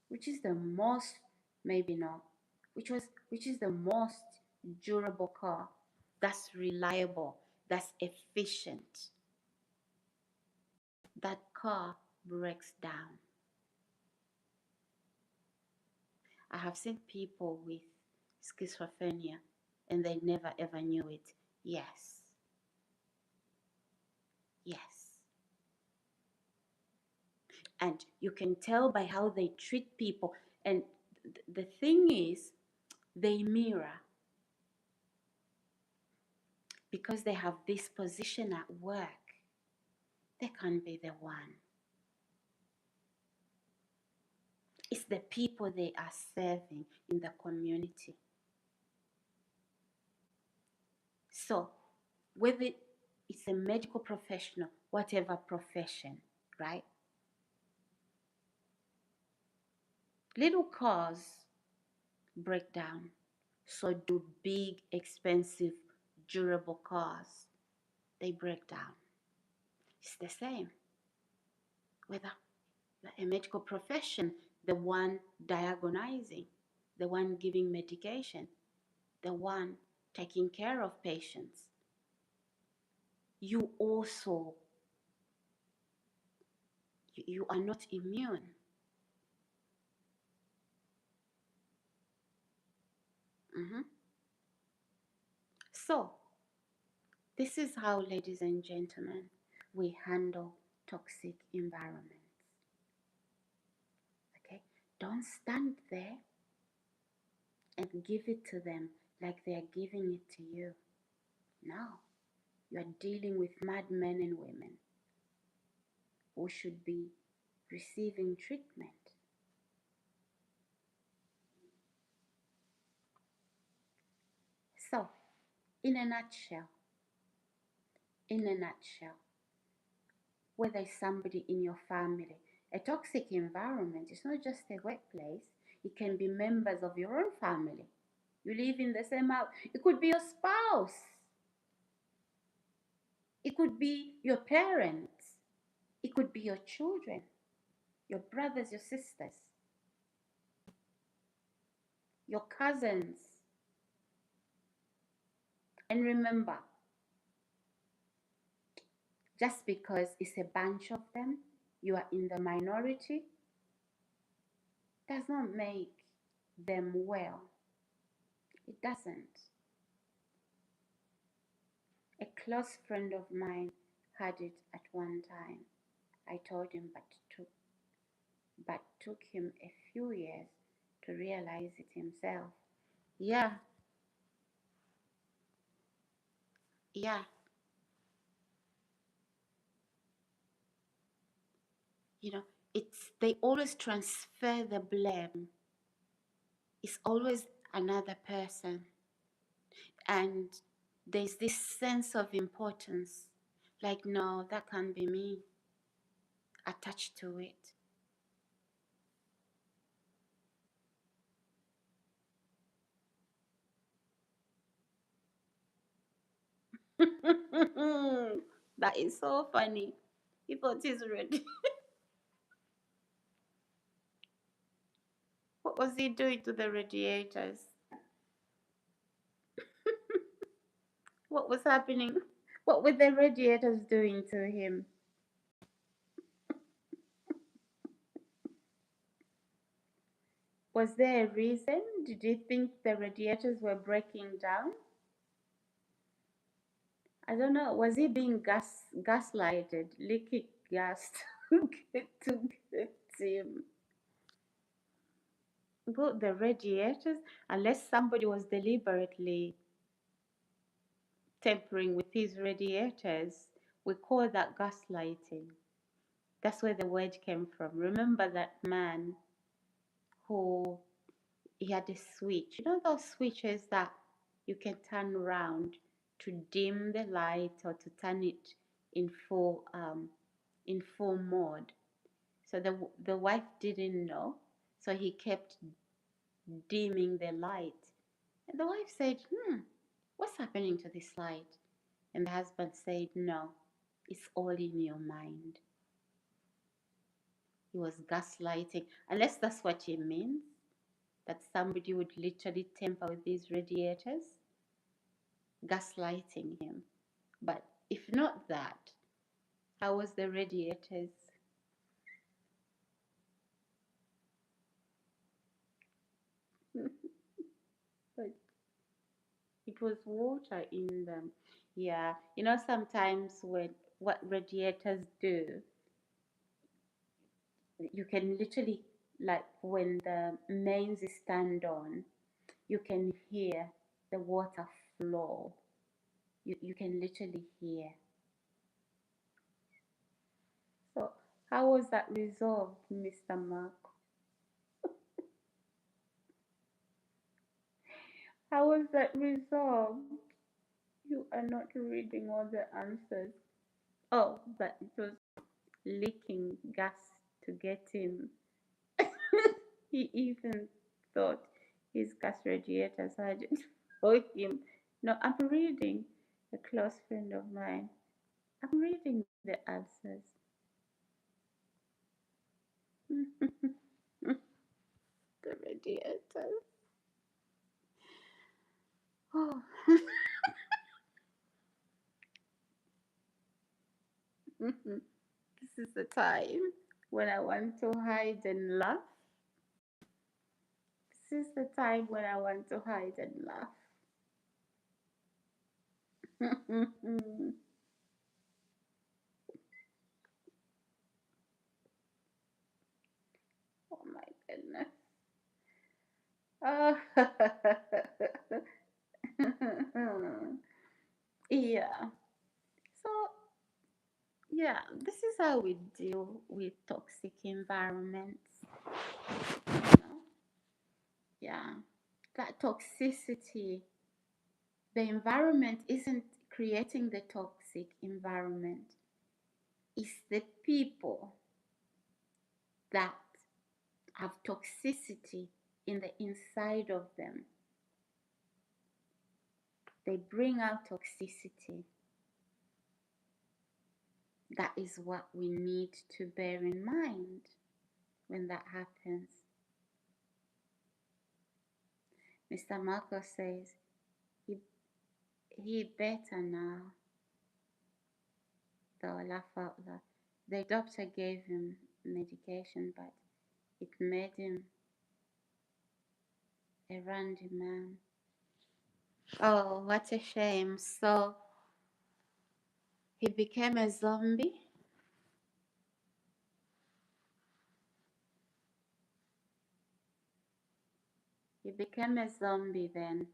Which is the most, maybe not, which is the most durable car, that's reliable, that's efficient? That car breaks down. I have seen people with schizophrenia and they never ever knew it. Yes. Yes. And you can tell by how they treat people. And the thing is, they mirror, because they have this position at work. They can't be the one. It's the people they are serving in the community. So, whether it's a medical professional, whatever profession, right? Little cars break down. So do big, expensive, durable cars. They break down. It's the same. Whether a medical profession, the one diagnosing, the one giving medication, the one taking care of patients, you also, you are not immune. So, this is how, ladies and gentlemen, we handle toxic environments. Okay? Don't stand there and give it to them like they are giving it to you. No. You are dealing with mad men and women who should be receiving treatment. So, in a nutshell, whether it's somebody in your family, a toxic environment is not just a workplace. It can be members of your own family. You live in the same house. It could be your spouse. It could be your parents. It could be your children, your brothers, your sisters, your cousins. And remember, just because it's a bunch of them, you are in the minority, does not make them well. It doesn't. A close friend of mine had it at one time. I told him, but took him a few years to realize it himself. Yeah. You know, they always transfer the blame. It's always another person. And there's this sense of importance. Like, no, that can't be me, attached to it. That is so funny. He thought he's ready. What was he doing to the radiators? What was happening? What were the radiators doing to him? Was there a reason? Did you think the radiators were breaking down? I don't know. Was he being gaslighted, leaking gas to get him? But the radiators, unless somebody was deliberately tampering with his radiators, we call that gaslighting. That's where the word came from. Remember that man who he had a switch. You know those switches that you can turn around to dim the light or to turn it in full mode. So the wife didn't know, so he kept dimming the light. And the wife said, what's happening to this light? And the husband said, no, it's all in your mind. He was gaslighting, unless that's what he means, that somebody would literally tamper with these radiators, gaslighting him. But if not that, how was the radiators? But it was water in them. Yeah, sometimes when what radiators do, you can literally, like when the mains is turned on, you can hear the water flow. You can literally hear. So how was that resolved, Mr. Mark? How was that resolved? You are not reading all the answers. Oh, but it was leaking gas to get him. He even thought his gas radiator sergeant for him. No, I'm reading. A close friend of mine. I'm reading the answers. The radiator. Oh. This is the time when I want to hide and laugh. This is the time when I want to hide and laugh. Oh my goodness. Oh. Yeah. So, yeah, this is how we deal with toxic environments. You know? Yeah. That toxicity, the environment isn't creating the toxic environment, it's the people that have toxicity in the inside of them. They bring out toxicity. That is what we need to bear in mind when that happens. Mr. Marco says he better now. Though laugh out loud. The doctor gave him medication, but it made him a randy man. Oh, what a shame. So he became a zombie. He became a zombie then.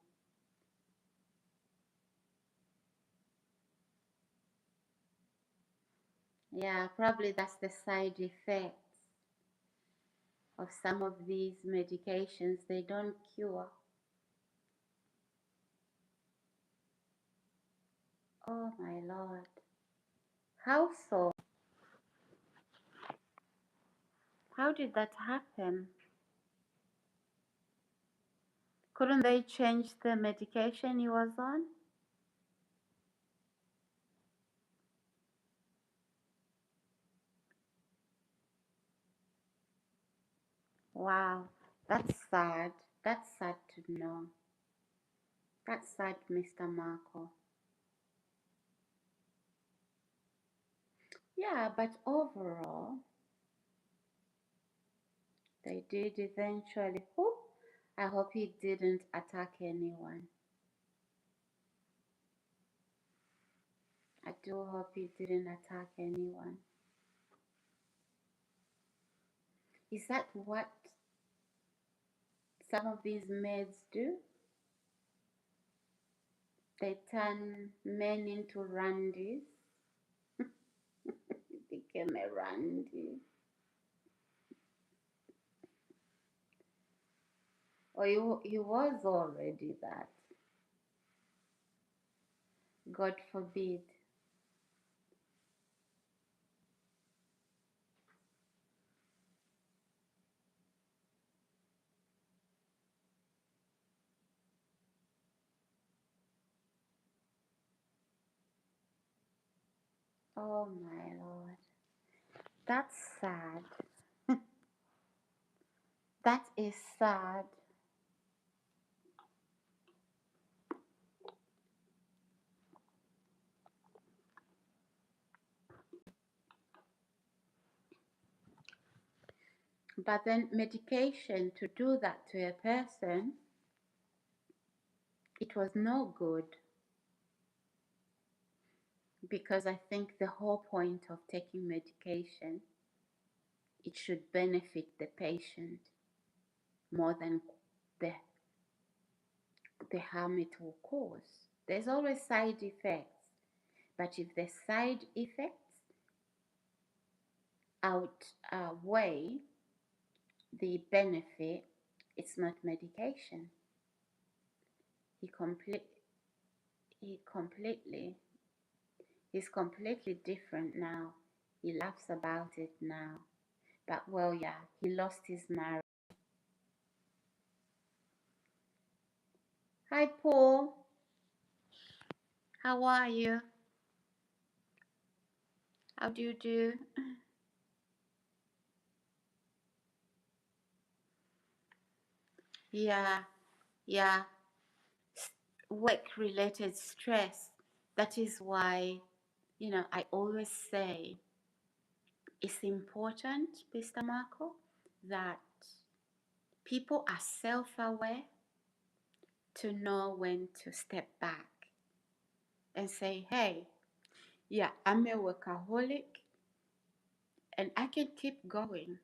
Yeah, probably that's the side effects of some of these medications. They don't cure. Oh my Lord. How so? How did that happen? Couldn't they change the medication he was on? Wow, that's sad. That's sad to know. That's sad, Mr. Marco. Yeah, but overall, They did eventually. Whew, I hope he didn't attack anyone. I do hope he didn't attack anyone. Is that what some of these maids do? They turn men into randies. Became a randy. Or he was already that. God forbid. Oh my Lord. That's sad. That is sad. But then medication to do that to a person, it was no good, because I think the whole point of taking medication, it should benefit the patient more than the, the harm it will cause. There's always side effects, but if the side effects outweigh the benefit, it's not medication. He complete he completely he's completely different now. He laughs about it now. But well, yeah, he lost his marriage. Hi Paul, how are you? How do you do? Yeah, yeah. Work related stress. That is why, I always say it's important, Mr. Marco, that people are self aware to know when to step back and say, hey, yeah, I'm a workaholic and I can keep going.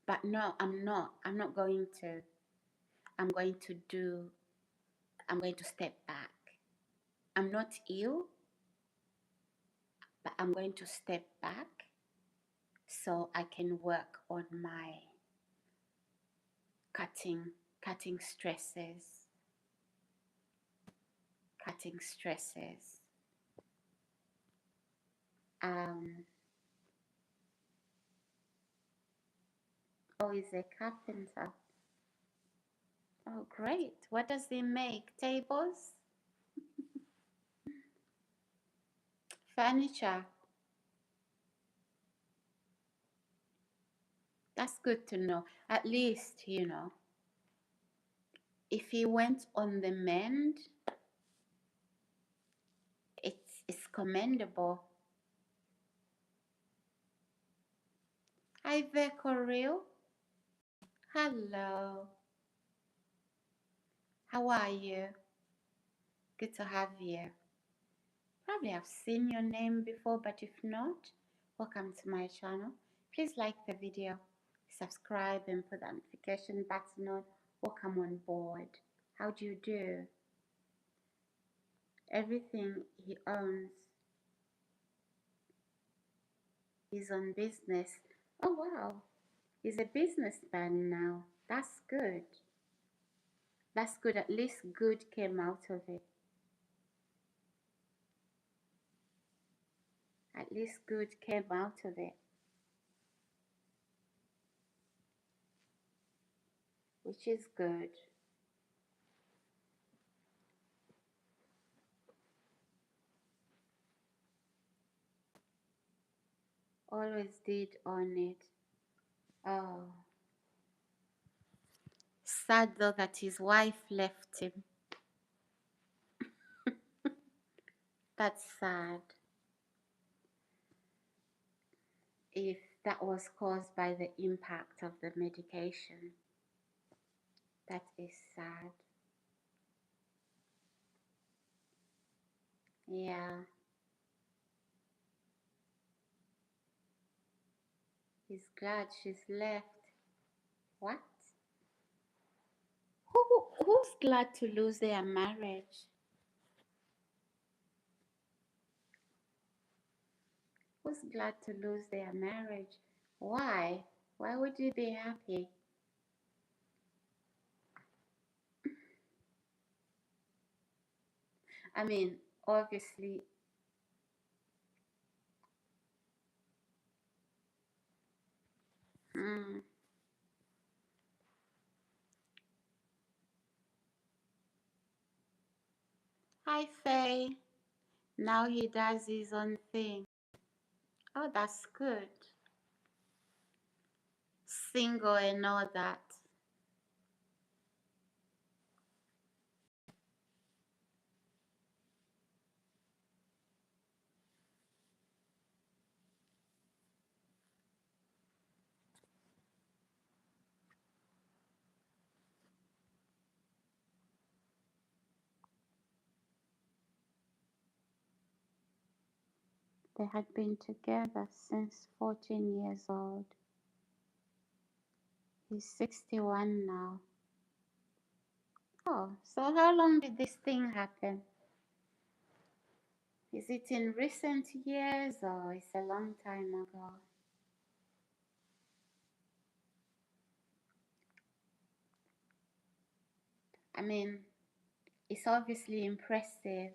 But no, I'm not. I'm not going to. I'm going to do, I'm going to step back. I'm not ill, but I'm going to step back so I can work on my cutting stresses, cutting stresses. Oh, he's a carpenter. Oh, great. What does he make? Tables? Furniture? That's good to know. At least, if he went on the mend, it's commendable. Hi there, Coril. Hello. How are you? Good to have you. Probably have seen your name before, but if not, welcome to my channel. Please like the video, subscribe, and put the notification button on. Welcome on board. How do you do? Everything he owns is on business. Oh wow, he's a businessman now. That's good. That's good. At least good came out of it. At least good came out of it. Which is good. Always did on it. Oh. Sad though that his wife left him. That's sad. If that was caused by the impact of the medication. That is sad. Yeah, he's glad she's left. What? Who's glad to lose their marriage? Who's glad to lose their marriage? Why? Why would you be happy? I mean, obviously, mm. Hi, Faye. Now he does his own thing. Oh, that's good. Single and all that. They had been together since 14 years old. He's 61 now. Oh, so how long did this thing happen? Is it in recent years or it's a long time ago? I mean, it's obviously impressive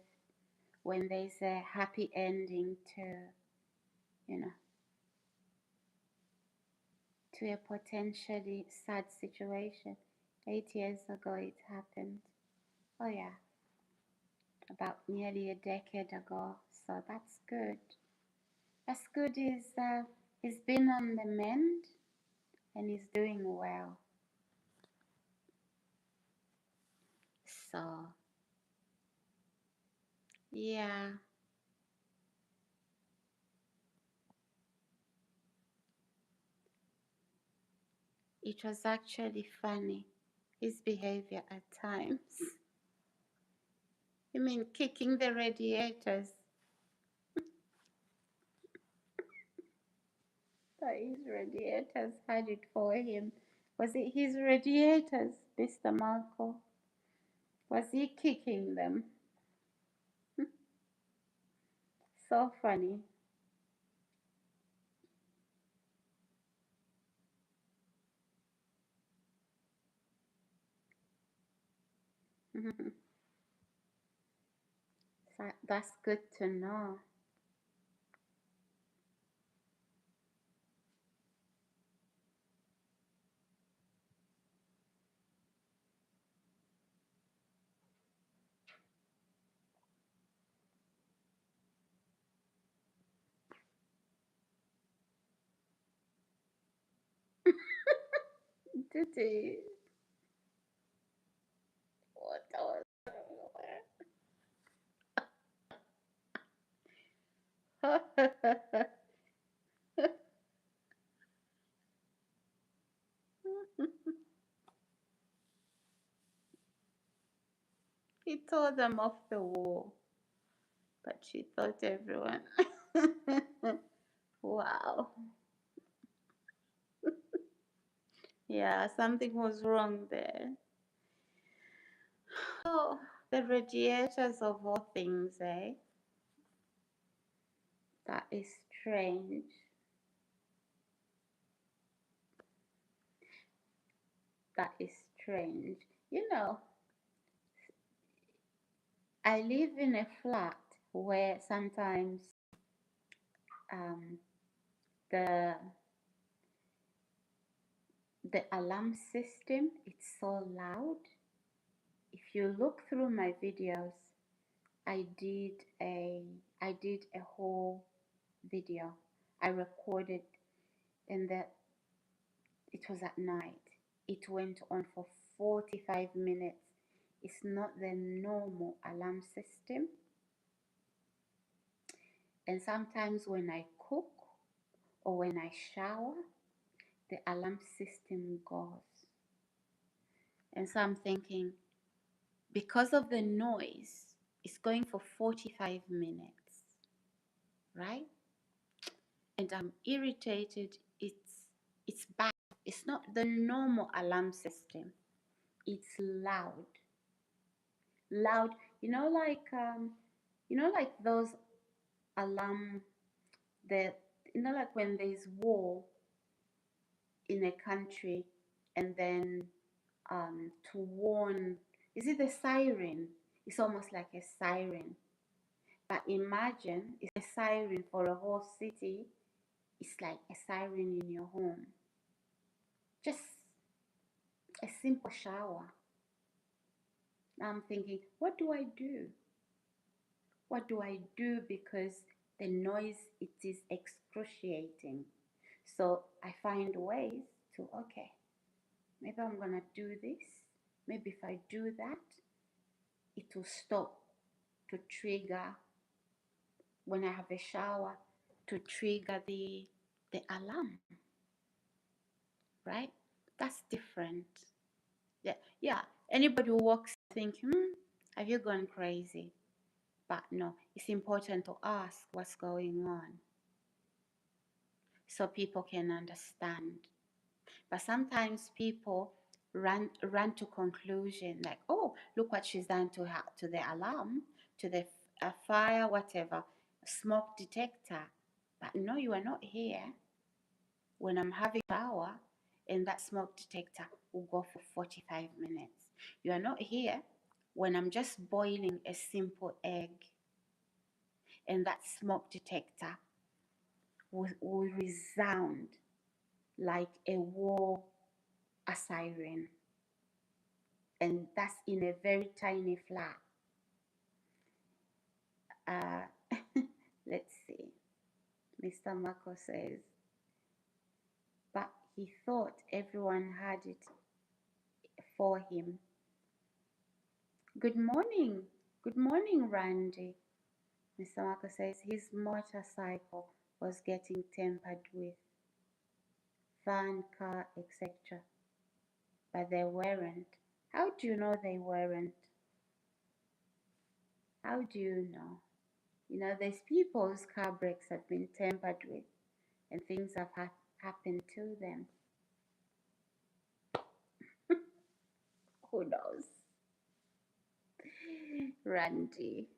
when there's a happy ending you know, to a potentially sad situation. 8 years ago it happened. Oh yeah, about nearly a decade ago. So that's good. That's good. He's been on the mend and he's doing well. So yeah, it was actually funny. His behavior at times. You mean kicking the radiators? But his radiators had it for him. Was it his radiators, Mr. Marco? Was he kicking them? So funny. That's good to know. Did he? What was He tore them off the wall, but she thought everyone. Wow. Yeah, something was wrong there. Oh, the radiators of all things, eh? That is strange. That is strange. You know, I live in a flat where sometimes um, the the alarm system it's so loud. If you look through my videos, I did a I did a whole video. I recorded and it was at night. It went on for 45 minutes. It's not the normal alarm system. And sometimes when I cook or when I shower, the alarm system goes. And so I'm thinking, because of the noise, it's going for 45 minutes, right? And I'm irritated. It's bad. It's not the normal alarm system. It's loud. Loud, like those alarm, the like when there's war in a country, and then to warn, is it the siren? It's almost like a siren. But imagine it's a siren for a whole city. It's like a siren in your home. Just a simple shower. Now I'm thinking, what do I do? What do I do? Because the noise, it is excruciating. So I find ways to, okay, maybe I'm going to do this. Maybe if I do that, it will stop to trigger, when I have a shower, to trigger the alarm, right? That's different. Yeah. Anybody who walks think, have you gone crazy? But no, it's important to ask what's going on so people can understand. But sometimes people run to conclusion like, oh, look what she's done to her, to the alarm, to the fire, whatever, smoke detector. But no, you are not here when I'm having shower, and that smoke detector will go for 45 minutes. You are not here when I'm just boiling a simple egg, and that smoke detector will resound like a war, a siren. And that's in a very tiny flat. Let's see. Mr. Marco says, but he thought everyone had it for him. Good morning. Good morning, Randy. Mr. Marco says his motorcycle was getting tampered with, van, car, etc. But they weren't. How do you know they weren't? How do you know? There's people's car brakes have been tampered with and things have happened to them. Who knows? Randy,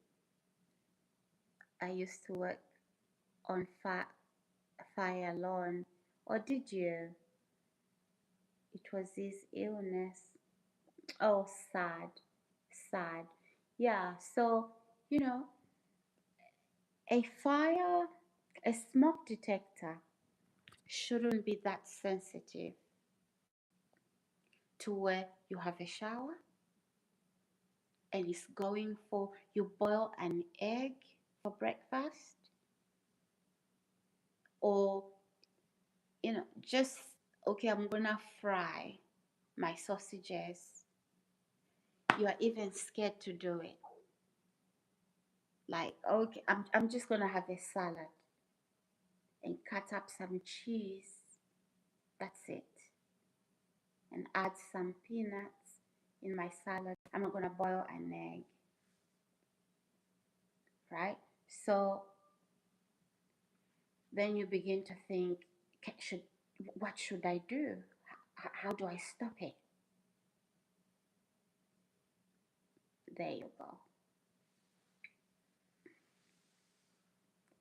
I used to work on fire lawn. Or did you? It was his illness. Oh, sad. Sad. Yeah, so, a fire, a smoke detector shouldn't be that sensitive to where you have a shower and it's going for, you boil an egg for breakfast, or just, okay, I'm gonna fry my sausages. You are even scared to do it. Like, okay, I'm just gonna have a salad and cut up some cheese. That's it. And add some peanuts in my salad. I'm not gonna boil an egg. Right? So then you begin to think, what should I do? How do I stop it? There you go.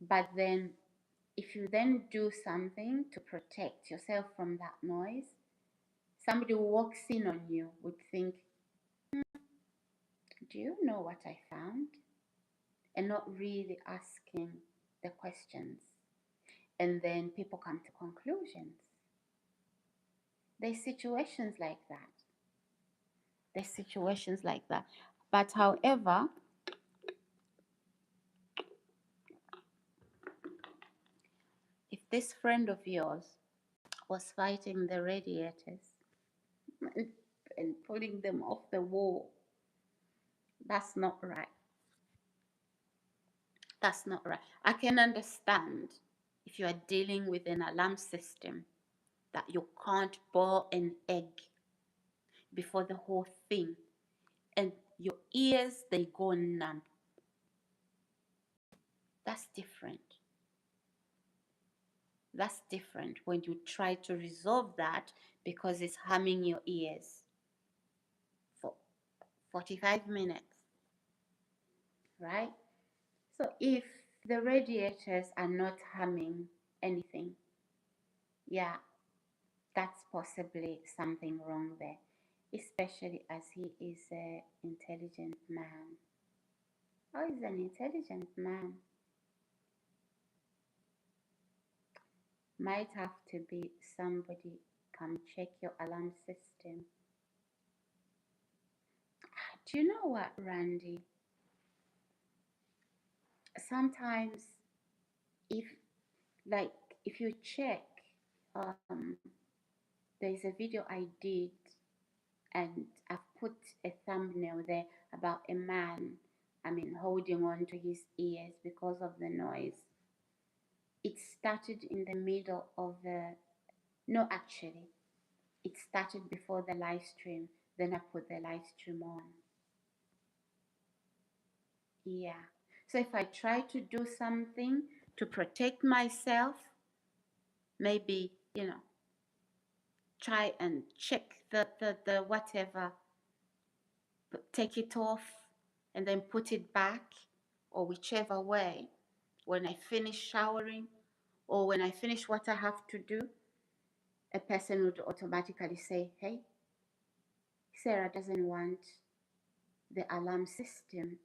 But then, if you then do something to protect yourself from that noise, somebody who walks in on you would think, do you know what I found? And not really asking the questions. And then people come to conclusions. There's situations like that. But however, if this friend of yours was fighting the radiators and pulling them off the wall, that's not right. That's not right. I can understand if you are dealing with an alarm system, that you can't boil an egg before the whole thing, and your ears, they go numb. That's different. That's different when you try to resolve that because it's harming your ears for 45 minutes, right? So if the radiators are not harming anything, yeah, that's possibly something wrong there, especially as he is an intelligent man. Oh, he's an intelligent man. Might have to be somebody come check your alarm system. Do you know what, Randy? Sometimes if like if you check, um there's a video I did and I've put a thumbnail there about a man, holding on to his ears because of the noise. It started in the middle of the, no, actually, it started before the live stream. Then I put the live stream on. Yeah. So if I try to do something to protect myself, maybe, try and check the whatever, take it off and then put it back, or whichever way, when I finish showering or when I finish what I have to do, a person would automatically say, hey, Sarah doesn't want the alarm system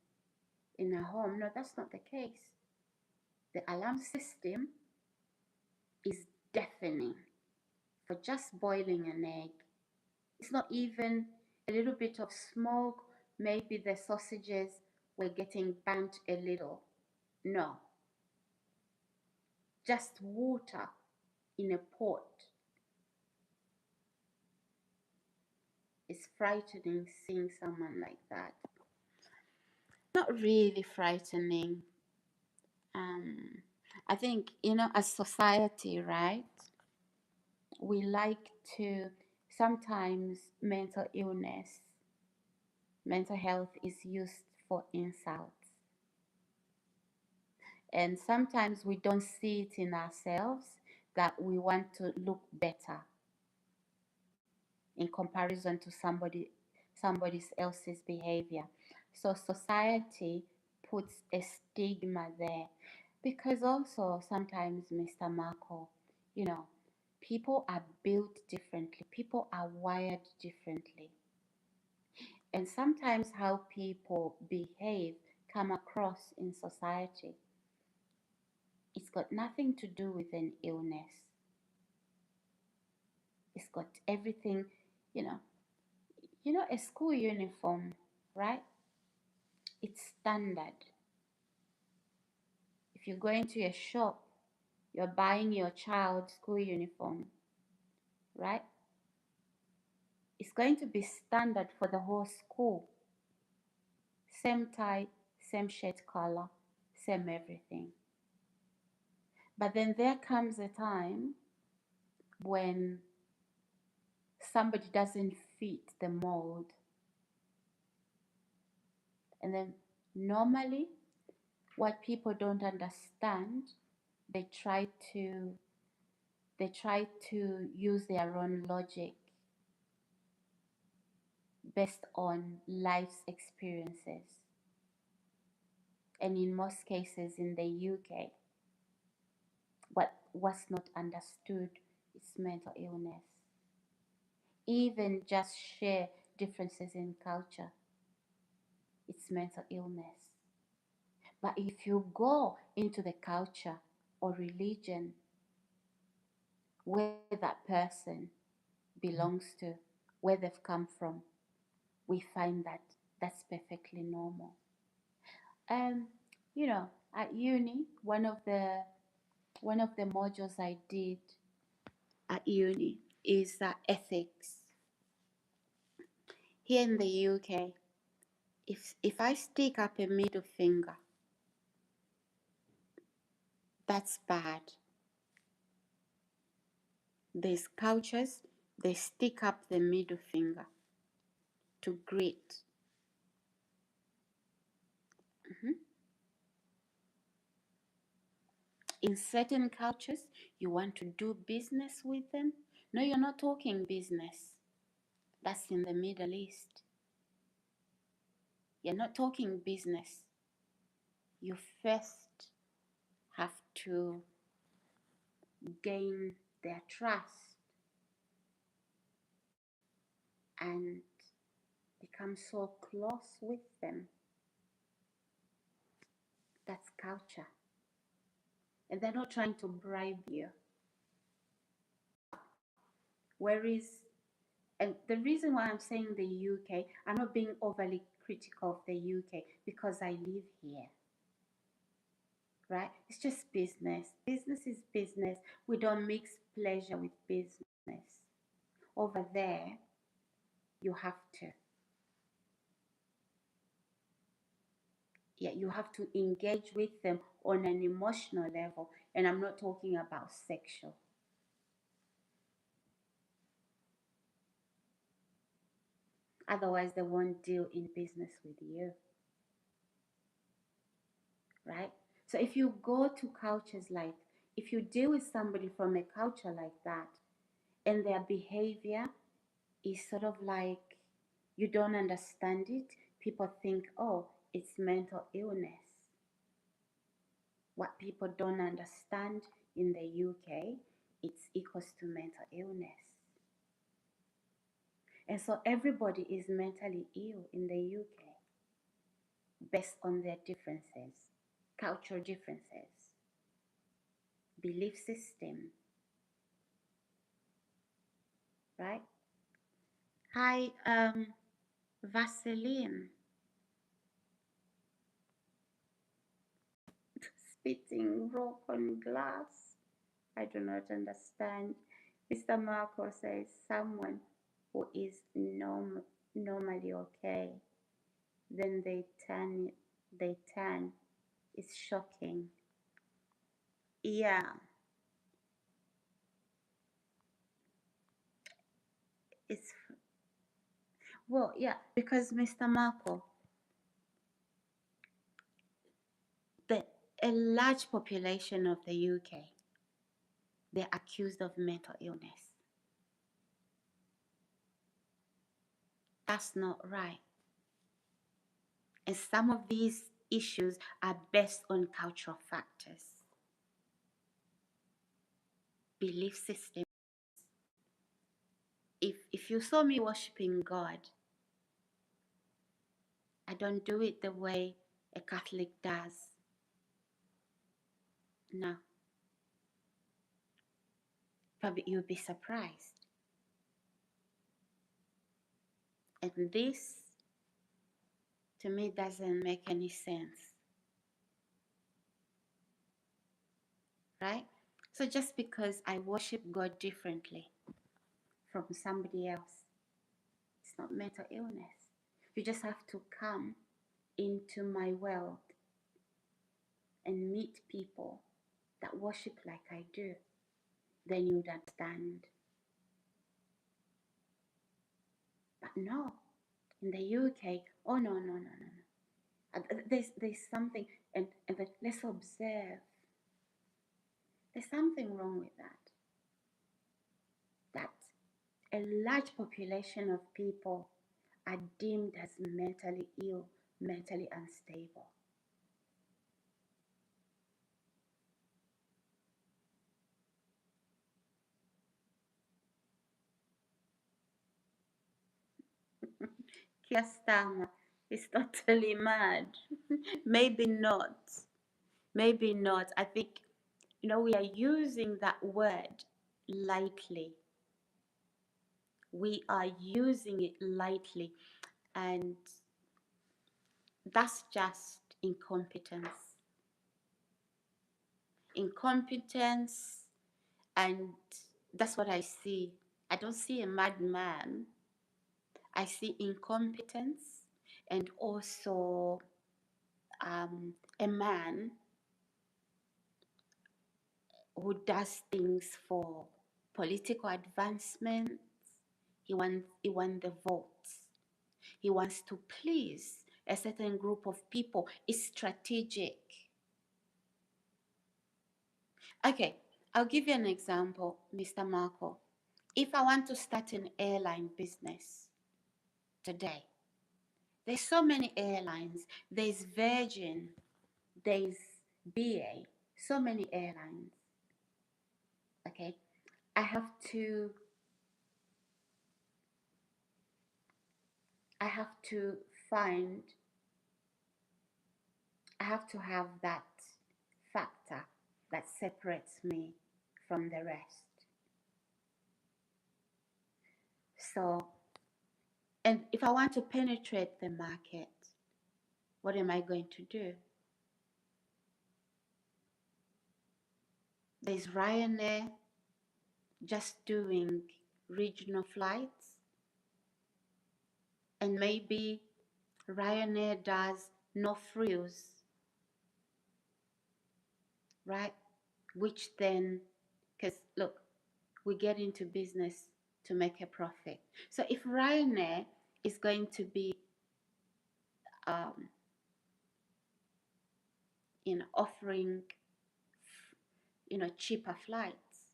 in her home. No, that's not the case. The alarm system is deafening for just boiling an egg. It's not even a little bit of smoke. Maybe the sausages were getting burnt a little. No. Just water in a pot. It's frightening seeing someone like that. Not really frightening. I think, as society, right? We like to, sometimes mental health is used for insults. And sometimes we don't see it in ourselves that we want to look better in comparison to somebody else's behavior. So society puts a stigma there, because also sometimes, Mr. Marco, people are built differently, people are wired differently, and sometimes how people behave, come across in society, it's got nothing to do with an illness. It's got everything, a school uniform, right? It's standard. If you go into a shop, you're buying your child's school uniform, right? It's going to be standard for the whole school. Same tie, same shirt color, same everything. But then there comes a time when somebody doesn't fit the mold. And then normally, what people don't understand, they try to use their own logic based on life's experiences. And in most cases in the UK, what's not understood is mental illness. Even just share differences in culture, it's mental illness. But if you go into the culture or religion where that person belongs to, where they've come from, we find that that's perfectly normal. At uni, one of the modules I did at uni is ethics. Here in the UK, if I stick up a middle finger, that's bad. There's cultures, they stick up the middle finger to greet. Mhm. In certain cultures, you want to do business with them. No, you're not talking business. That's in the Middle East. You're not talking business. You first have to gain their trust and become so close with them. That's culture. And they're not trying to bribe you. Whereas, and the reason why I'm saying the UK, I'm not being overly critical of the UK because I live here, right? It's just business. Business is business. We don't mix pleasure with business. Over there, you have to. Yeah, you have to engage with them on an emotional level. And I'm not talking about sexual. Otherwise, they won't deal in business with you, right? So if you go to cultures like, if you deal with somebody from a culture like that, and their behavior is sort of like you don't understand it, people think, oh, it's mental illness. What people don't understand in the UK, it's equals to mental illness. And so everybody is mentally ill in the UK based on their differences, cultural differences, belief system, right? Hi, Vaseline, spitting rock on glass. I do not understand. Mr. Marco says someone who is normally okay, then they turn. It's shocking. Yeah, it's well, yeah, because Mr. Marco, the a large population of the UK, they're accused of mental illness. That's not right. And some of these issues are based on cultural factors, belief system. If you saw me worshiping God, I don't do it the way a Catholic does. No. Probably you'll be surprised. And this, to me, doesn't make any sense, right? So just because I worship God differently from somebody else, it's not mental illness. You just have to come into my world and meet people that worship like I do. Then you'd understand. But no, in the UK, oh no, no, no, no, no. There's something, and let's observe. There's something wrong with that. That a large population of people are deemed as mentally ill, mentally unstable. Keir Starmer is totally mad. Maybe not. Maybe not. I think, we are using that word lightly. We are using it lightly, and that's just incompetence. Incompetence, and that's what I see. I don't see a madman. I see incompetence, and also a man who does things for political advancement. He wants the votes. He wants to please a certain group of people. It's strategic. Okay, I'll give you an example, Mr. Marco. If I want to start an airline business today, there's so many airlines. There's Virgin, there's BA, so many airlines. Okay, I have to find, I have to have that factor that separates me from the rest. So, and if I want to penetrate the market, what am I going to do? There's Ryanair just doing regional flights, and maybe Ryanair does no frills, right? Which then, because look, we get into business to make a profit. So if Ryanair is going to be, offering, cheaper flights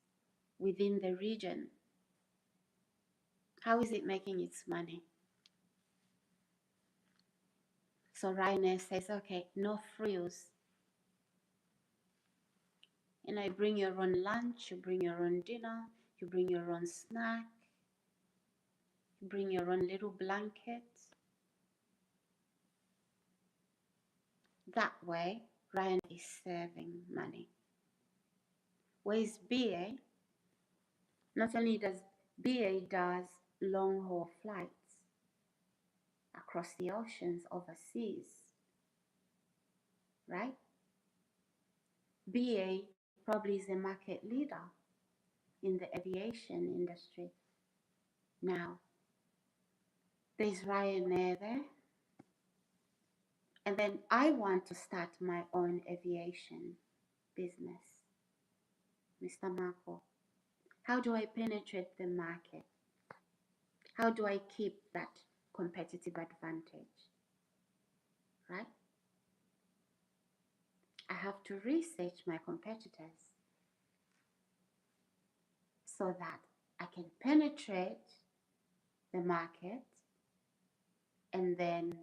within the region, how is it making its money? So Ryanair says, okay, no frills. You bring your own lunch, you bring your own dinner, you bring your own snack, you bring your own little blanket. That way, Ryanair is saving money. Whereas BA, not only does BA does long-haul flights across the oceans, overseas, right? BA probably is a market leader in the aviation industry. Now, there's Ryanair there. And then I want to start my own aviation business. Mr. Marco, how do I penetrate the market? How do I keep that competitive advantage? Right? I have to research my competitors so that I can penetrate the market and then,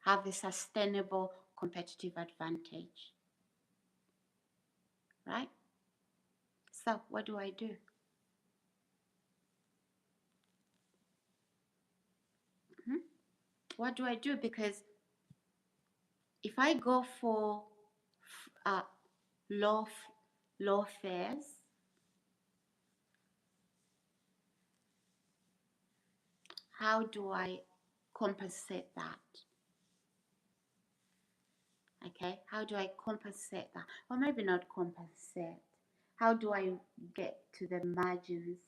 have a sustainable competitive advantage. Right? So what do I do? What do I do? Because if I go for low fares, how do I compensate that? Okay, how do I compensate that? Or maybe not compensate. How do I get to the margins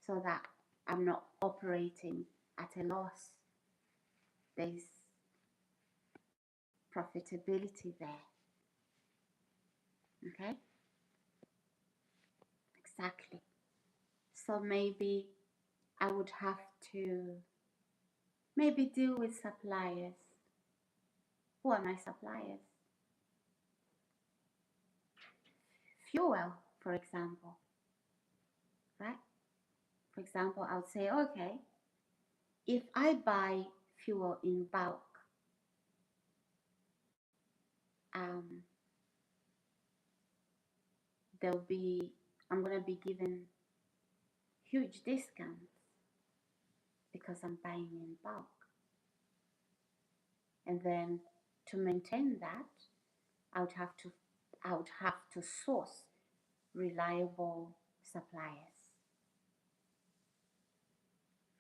so that I'm not operating at a loss? There's profitability there. Okay? Exactly. So maybe I would have to deal with suppliers. Who are my suppliers? Fuel, for example. Right? For example, I would say, okay, if I buy fuel in bulk, I'm going to be given huge discounts because I'm buying in bulk. And then to maintain that, I would have to source reliable suppliers,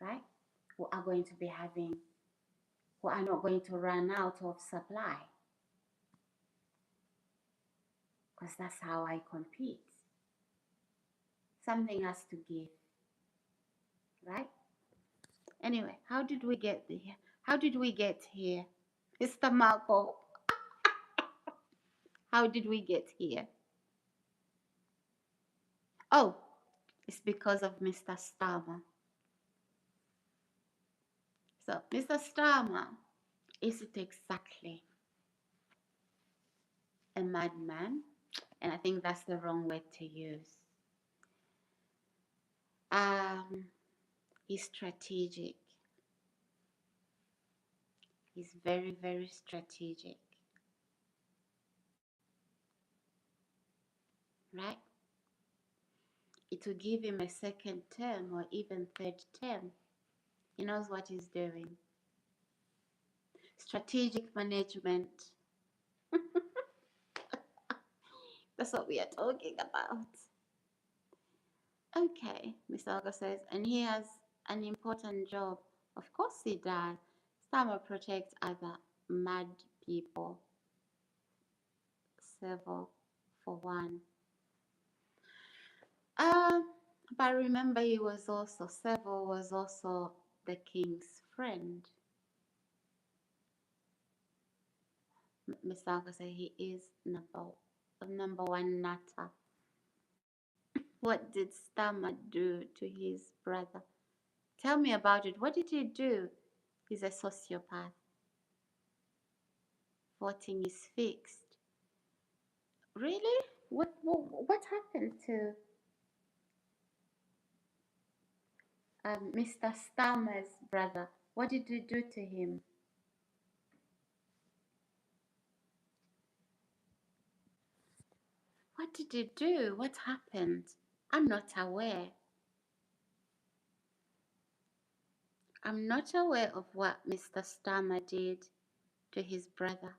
right? Who are not going to run out of supply, because that's how I compete. Something has to give, right? Anyway, how did we get here? Mr. Marco? How did we get here? Oh, it's because of Mr. Starmer. So, Mr. Starmer, is it exactly a madman? And I think that's the wrong word to use. He's strategic. He's very, very strategic, right? It will give him a second term or even third term. He knows what he's doing. Strategic management. That's what we are talking about. Okay, Mr. Olga says, and he has an important job. Of course he does. Starmer protects other mad people. Several for one. But remember, he was also, Seville was also the king's friend. Mr. Uncle said he is number one nutter. What did Starmer do to his brother? Tell me about it. What did he do? He's a sociopath. Voting is fixed. Really? What happened to Mr. Starmer's brother? What did you do to him? What did you do? What happened? I'm not aware. I'm not aware of what Mr. Starmer did to his brother.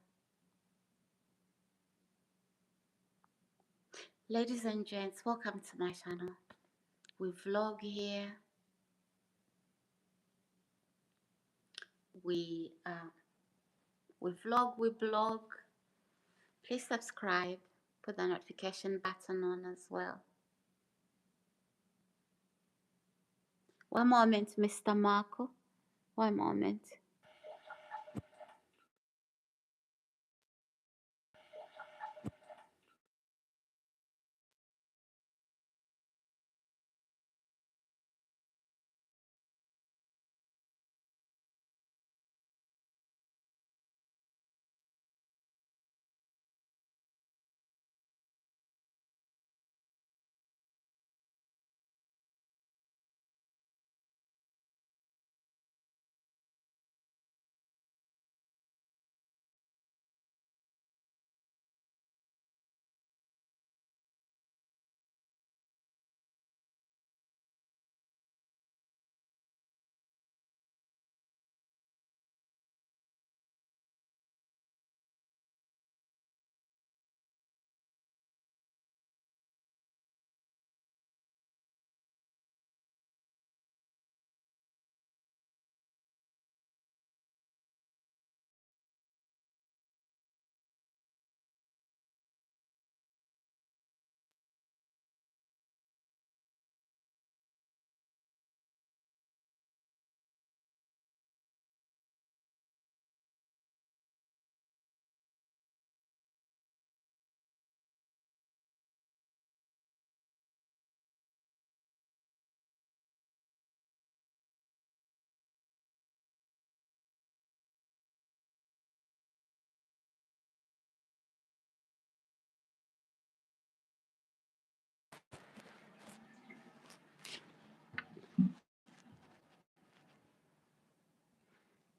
Ladies and gents, welcome to my channel. We vlog here. We vlog, we blog. Please subscribe. Put the notification button on as well. One moment, Mr. Marco. One moment.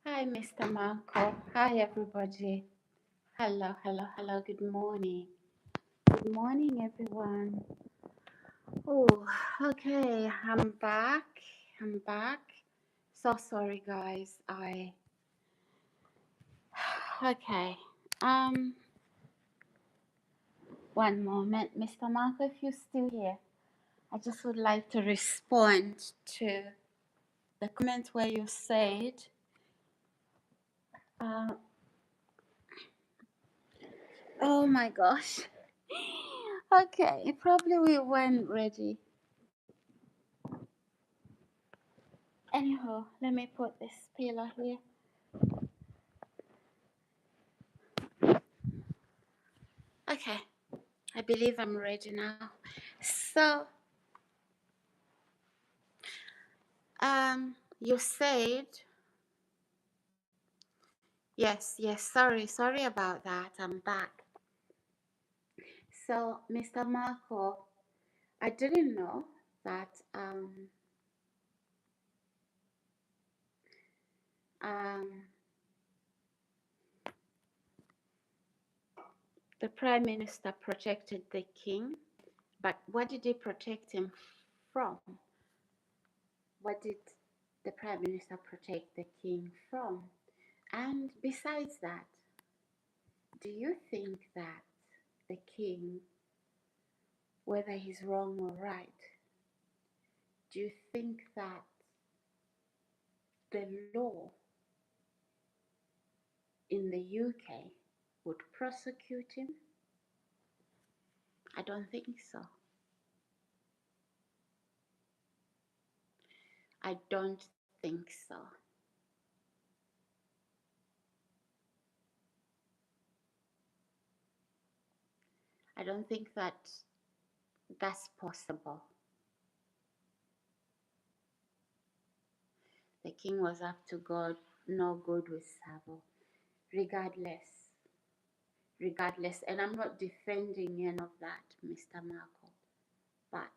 Hi, Mr. Marco. Hi, everybody. Hello, hello, hello. Good morning. Good morning, everyone. Oh, okay. I'm back. I'm back. So sorry, guys. Okay. One moment, Mr. Marco, if you're still here. I just would like to respond to the comment where you said, oh my gosh. Okay, probably we weren't ready. Anyhow, let me put this pillow here. Okay, I believe I'm ready now. So, you said, yes, sorry about that. I'm back. So, Mr. Marco, I didn't know that um, the Prime Minister protected the king, but what did he protect him from? What did the Prime Minister protect the king from? And besides that, do you think that the king, whether he's wrong or right, do you think that the law in the UK would prosecute him? I don't think so. I don't think so. I don't think that that's possible. The king was up to God, no good with Savo, regardless. Regardless, and I'm not defending any of that, Mr. Marco, but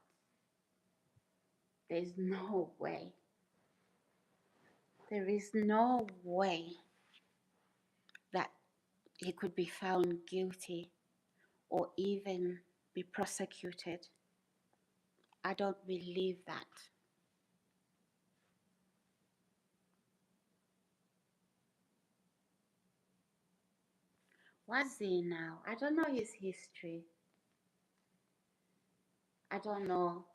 there's no way, there is no way that he could be found guilty or even be prosecuted. I don't believe that. Was he now? I don't know his history. I don't know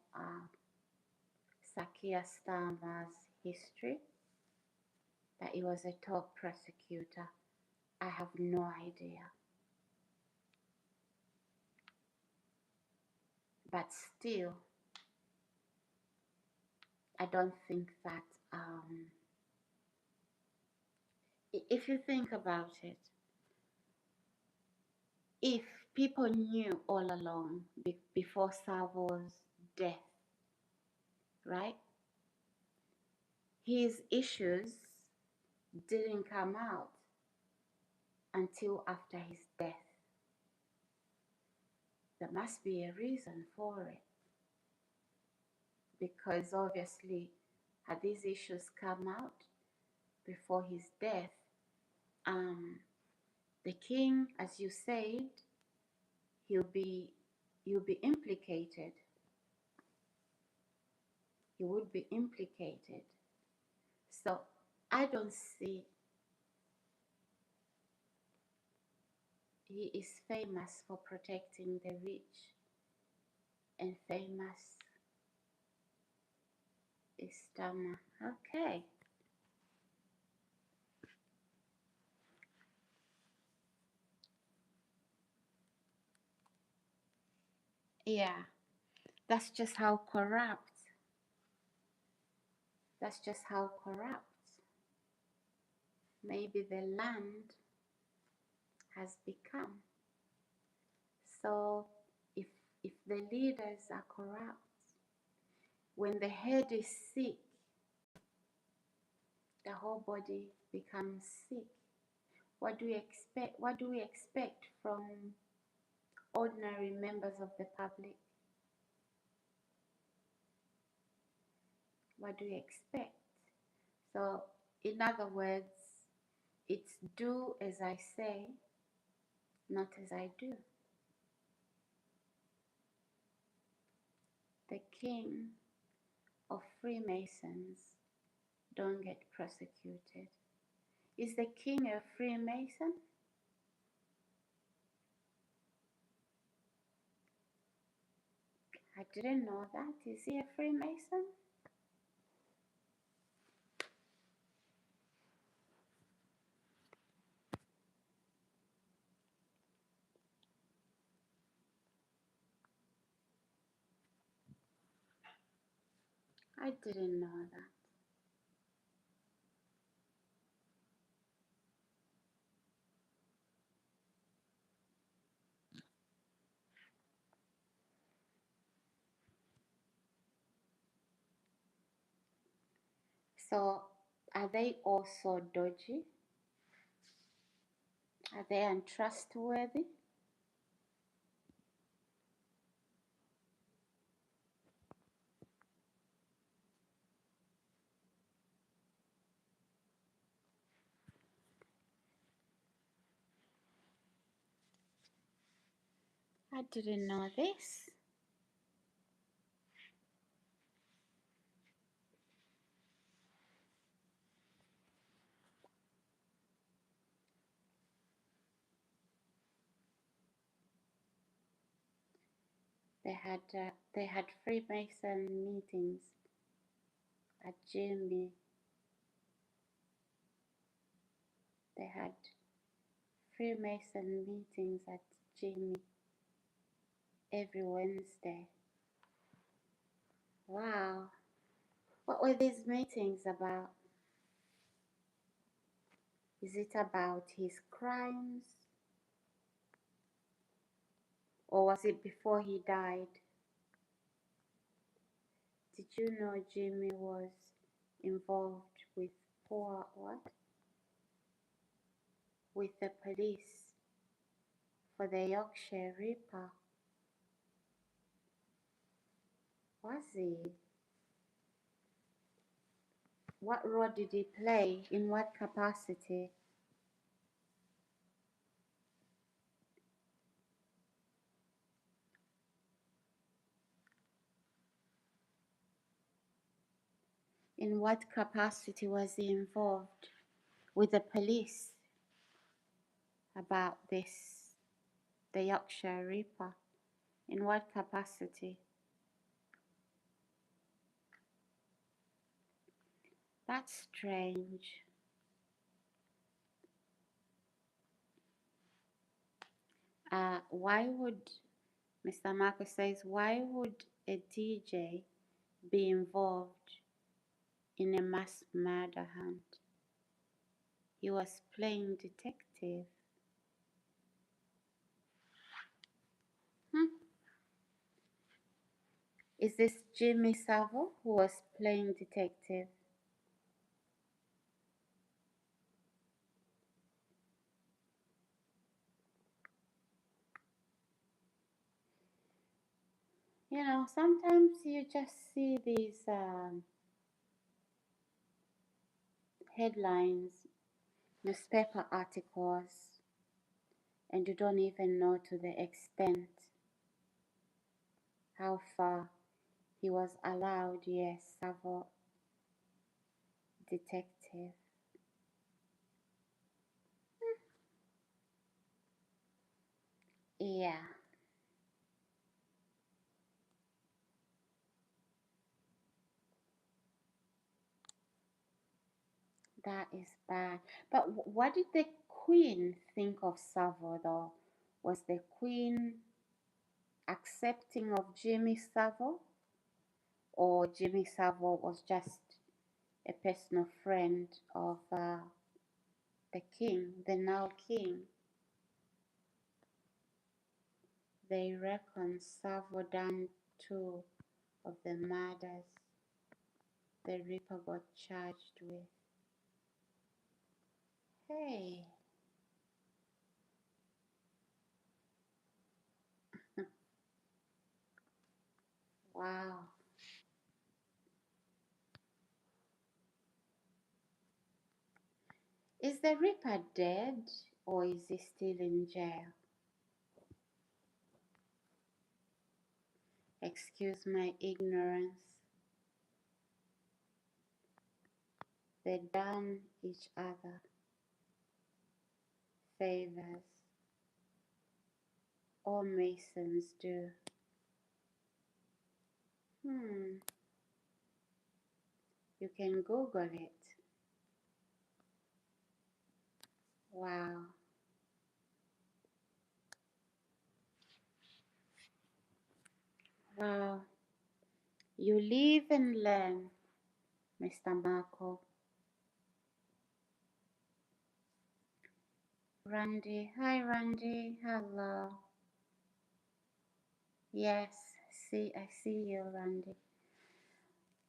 Sakia Starmer's history, that he was a top prosecutor. I have no idea. But still, I don't think that, if you think about it, if people knew all along before Savo's death, right, his issues didn't come out until after his death. There must be a reason for it, because obviously, had these issues come out before his death, the king, as you said, he'll be implicated. He would be implicated. So I don't see. He is famous for protecting the rich, and famous is Tama. Okay. Yeah, that's just how corrupt. That's just how corrupt. Maybe the land has become. So if the leaders are corrupt, when the head is sick, the whole body becomes sick. What do we expect? What do we expect from ordinary members of the public? What do we expect? So, in other words, it's do as I say, not as I do. The king of Freemasons don't get prosecuted. Is the king a Freemason? I didn't know that. Is he a Freemason? I didn't know that. So, are they also dodgy? Are they untrustworthy? I didn't know this. They had Freemason meetings at Jimmy. They had Freemason meetings at Jimmy every Wednesday. Wow. What were these meetings about? Is it about his crimes? Or was it before he died? Did you know Jimmy was involved with poor what? With the police for the Yorkshire Ripper? Was he? What role did he play? In what capacity? In what capacity was he involved with the police about this, the Yorkshire Ripper? In what capacity? That's strange. Why would, Mr. Marcus says, why would a DJ be involved in a mass murder hunt? He was playing detective. Hmm. Is this Jimmy Savile who was playing detective? You know, sometimes you just see these headlines, newspaper articles, and you don't even know to the extent how far he was allowed. Yes, Savile detective. Yeah, that is bad. But what did the Queen think of Savile though? Was the Queen accepting of Jimmy Savile? Or Jimmy Savile was just a personal friend of the king, the now king? They reckon Savile done two of the murders the Ripper got charged with. Hey, wow. Is the Ripper dead or is he still in jail? Excuse my ignorance. They done each other favors. All Masons do. Hmm, you can Google it. Wow. Wow. You live and learn, Mr. Marco. Randy. Hi, Randy. Hello. Yes, see, I see you, Randy.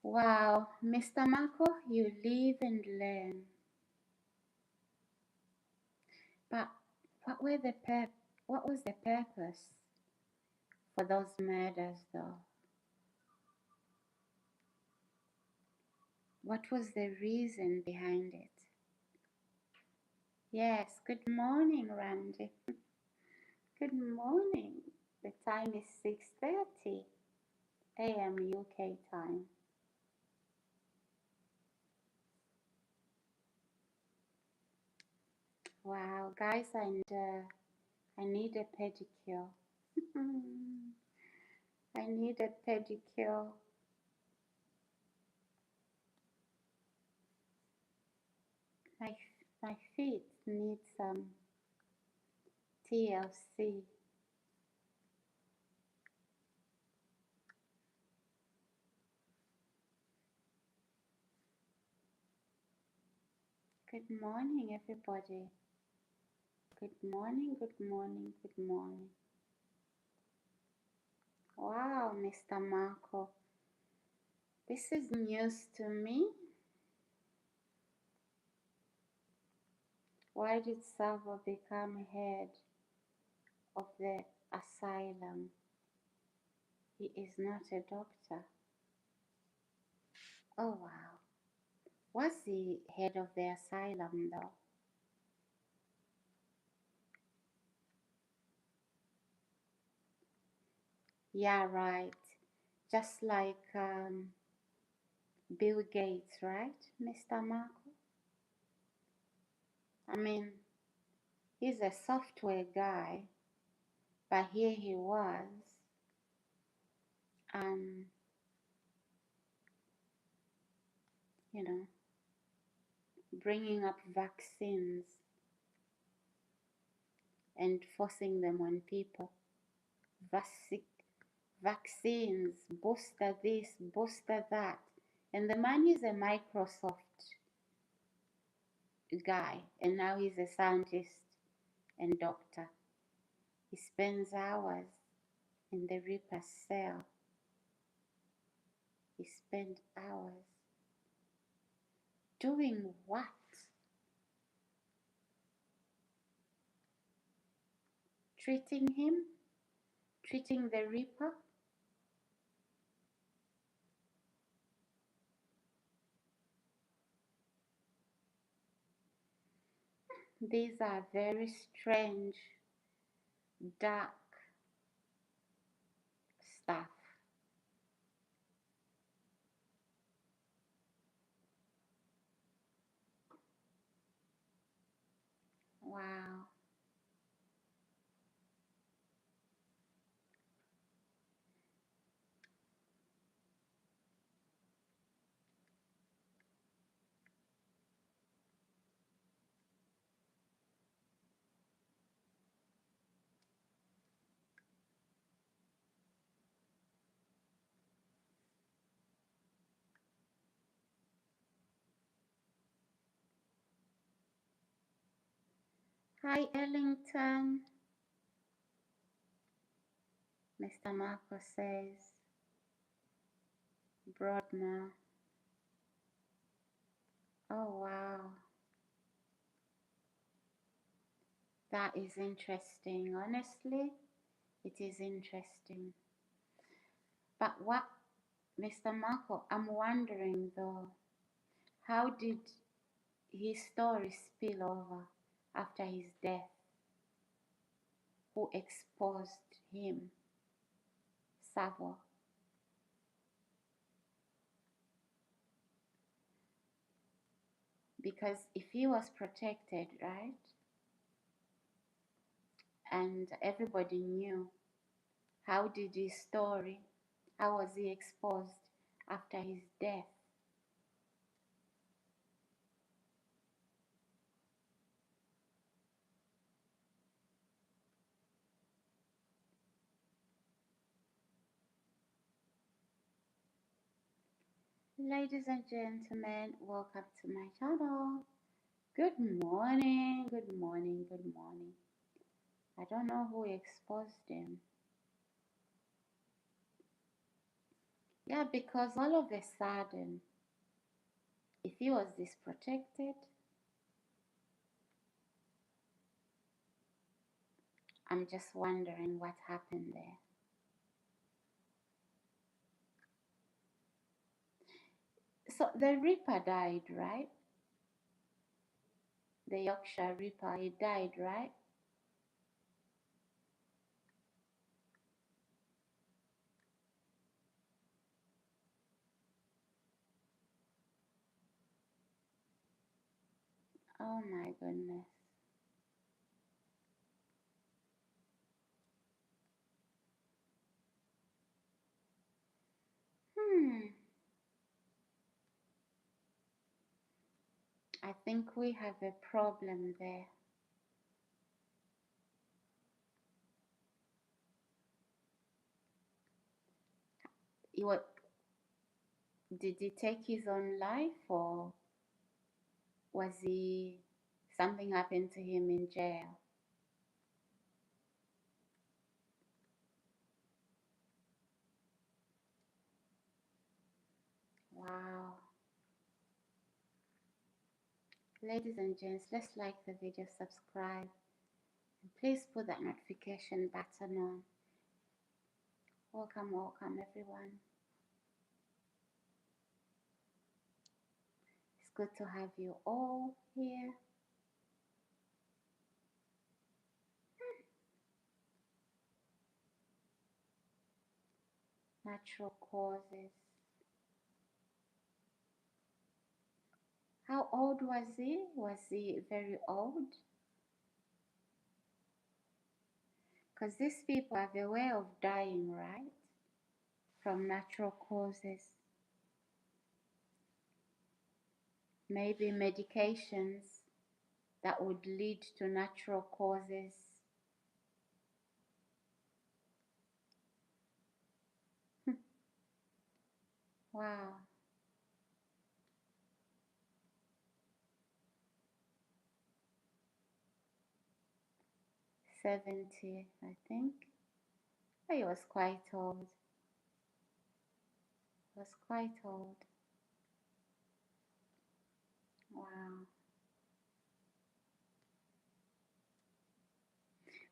Wow, Mr. Marco, you live and learn. But what were the what was the purpose for those murders though? What was the reason behind it? Yes, good morning, Randy. Good morning. The time is 6:30 a.m. UK time. Wow, guys, I need a pedicure. I need a pedicure. My my feet need some TLC. Good morning, everybody. Good morning, good morning, good morning. Wow, Mr. Marco. This is news to me. Why did Savo become head of the asylum? He is not a doctor. Oh, wow. Was he head of the asylum, though? Yeah, right. Just like Bill Gates, right, Mr. Marco? I mean, he's a software guy, but here he was, um, you know, bringing up vaccines and forcing them on people. Vac- Vaccines, booster this, booster that. And the man is a Microsoft guy, and now he's a scientist and doctor. He spends hours in the Reaper's cell. He spent hours doing what? Treating him? Treating the Reaper? These are very strange, dark stuff. Wow. Hi, Ellington. Mr. Marco says, Broadmoor. Oh, wow. That is interesting. Honestly, it is interesting. But what, Mr. Marco, I'm wondering though, how did his story spill over after his death? Who exposed him? Savo. Because if he was protected, right, and everybody knew, how did his story, how was he exposed after his death? Ladies and gentlemen, welcome to my channel. Good morning, good morning, good morning. I don't know who exposed him. Yeah, because all of a sudden, if he was this protected, I'm just wondering what happened there. So the Reaper died, right? The Yorkshire Reaper, he died, right? Oh my goodness. Hmm. I think we have a problem there. What, did he take his own life, or was he, something happened to him in jail? Wow. Ladies and gents, let's like the video, subscribe, and please put that notification button on. Welcome, welcome everyone. It's good to have you all here. Natural causes. How old was he? Was he very old? Because these people have a way of dying, right? From natural causes. Maybe medications that would lead to natural causes. Wow. 70, I think. He was quite old. He was quite old. Wow.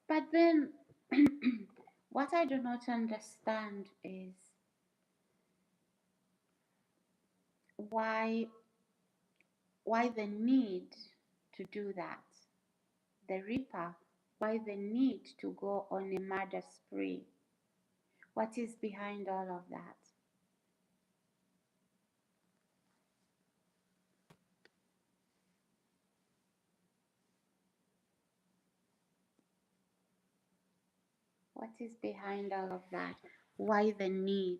But then, what I do not understand is why the need to do that. The Reaper, why the need to go on a murder spree? What is behind all of that? What is behind all of that? Why the need?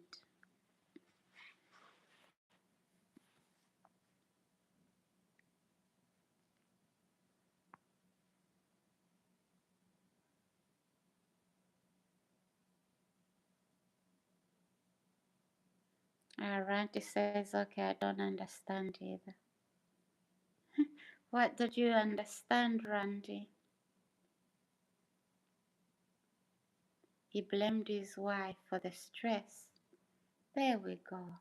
Randy says, okay, I don't understand either. What did you understand, Randy? He blamed his wife for the stress. There we go.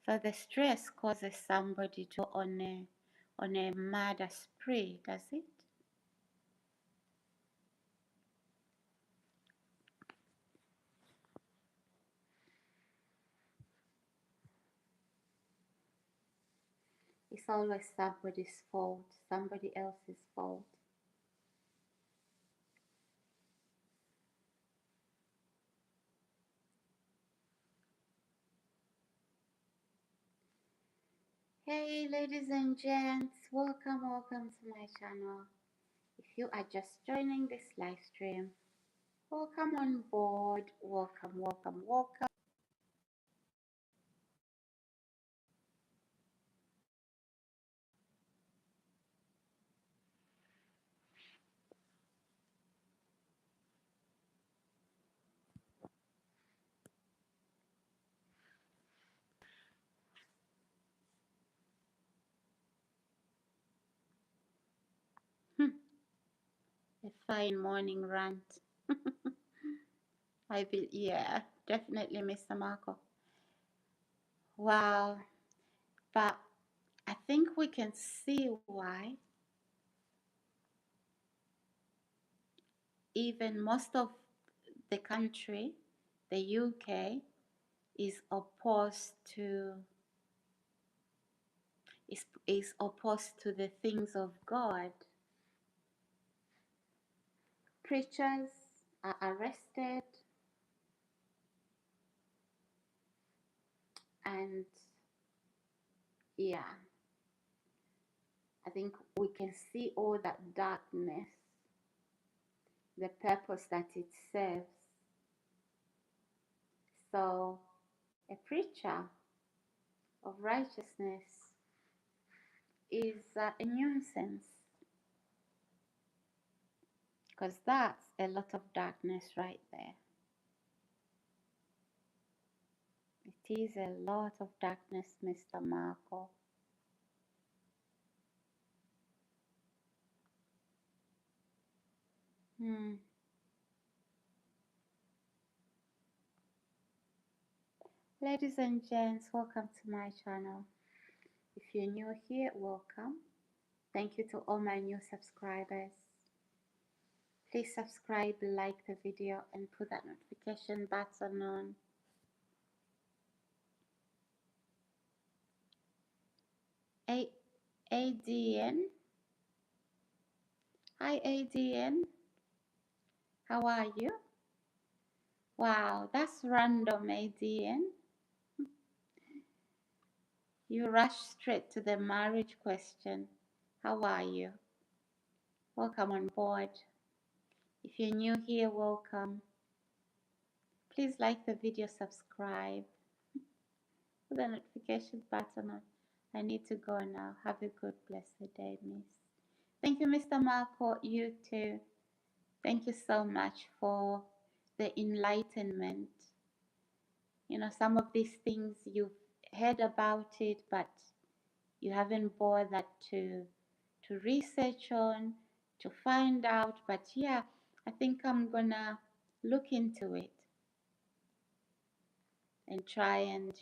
So the stress causes somebody to go on a murder spree, does it? It's always somebody's fault, somebody else's fault. Hey ladies and gents, welcome to my channel. If you are just joining this live stream, welcome on board, welcome. A fine morning rant. Yeah, definitely Mr. Marco. Wow. But I think we can see why even most of the country, the UK, is opposed to is opposed to the things of God. Preachers are arrested, and yeah, I think we can see all that darkness, the purpose that it serves. So, a preacher of righteousness is a nuisance, because that's a lot of darkness right there. It is a lot of darkness, Mr. Marco. Hmm. Ladies and gents, welcome to my channel. If you're new here, welcome. Thank you to all my new subscribers. Please subscribe, like the video, and put that notification button on. ADN. Hi, ADN. How are you? Wow, that's random, ADN. You rush straight to the marriage question. How are you? Welcome on board. If you're new here, welcome. Please like the video, subscribe, put the notification button on. I need to go now. Have a good, blessed day, miss. Thank you, Mr. Marco. You too. Thank you so much for the enlightenment. You know, some of these things you've heard about it, but you haven't bothered to research on, to find out. But yeah, I think I'm gonna look into it and try and,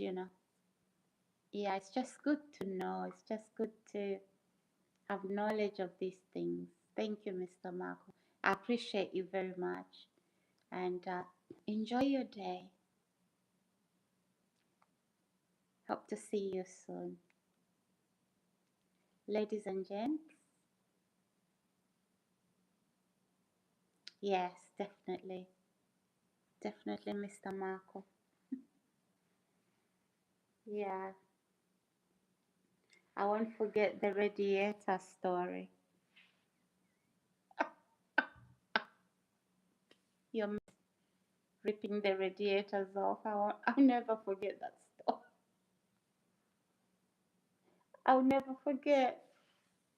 yeah, it's just good to know. It's just good to have knowledge of these things. Thank you, Mr. Marco. I appreciate you very much. And enjoy your day. Hope to see you soon. Ladies and gents, yes, definitely. Definitely, Mr. Marco. Yeah, I won't forget the radiator story. You're ripping the radiators off. I'll never forget that story. I'll never forget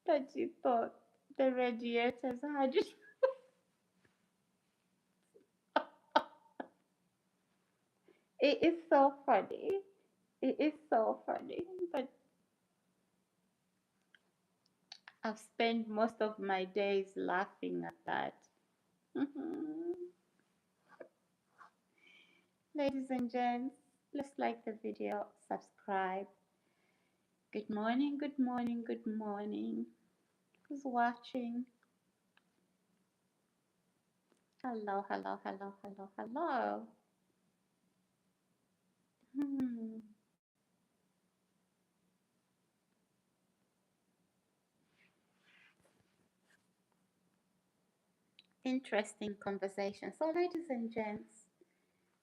that you thought the radiators had it. It is so funny. It is so funny. But I've spent most of my days laughing at that. Ladies and gents, please like the video, subscribe. Good morning, good morning, good morning. Who's watching? Hello, hello, hello, hello, hello. Hmm. Interesting conversation. So, ladies and gents,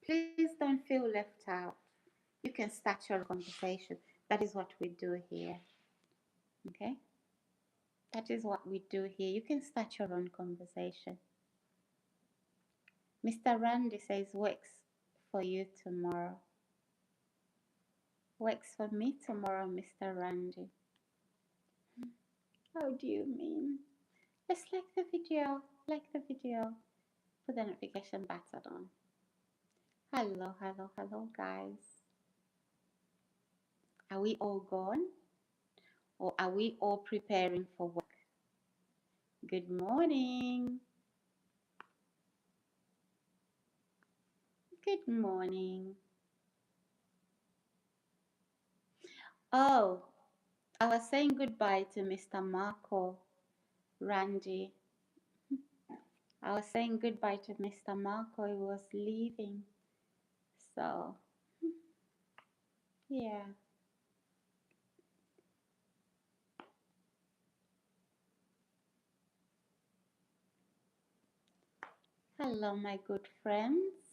please don't feel left out. You can start your conversation. That is what we do here. Okay? That is what we do here. You can start your own conversation. Mr. Randy says, works for you tomorrow. Works for me tomorrow, Mr. Randy. How do you mean? Just like the video. Like the video. Put the notification button on. Hello, hello, hello, guys. Are we all gone? Or are we all preparing for work? Good morning. Good morning. Oh, I was saying goodbye to Mr. Marco, Randy. I was saying goodbye to Mr. Marco. He was leaving. So, yeah. Hello, my good friends.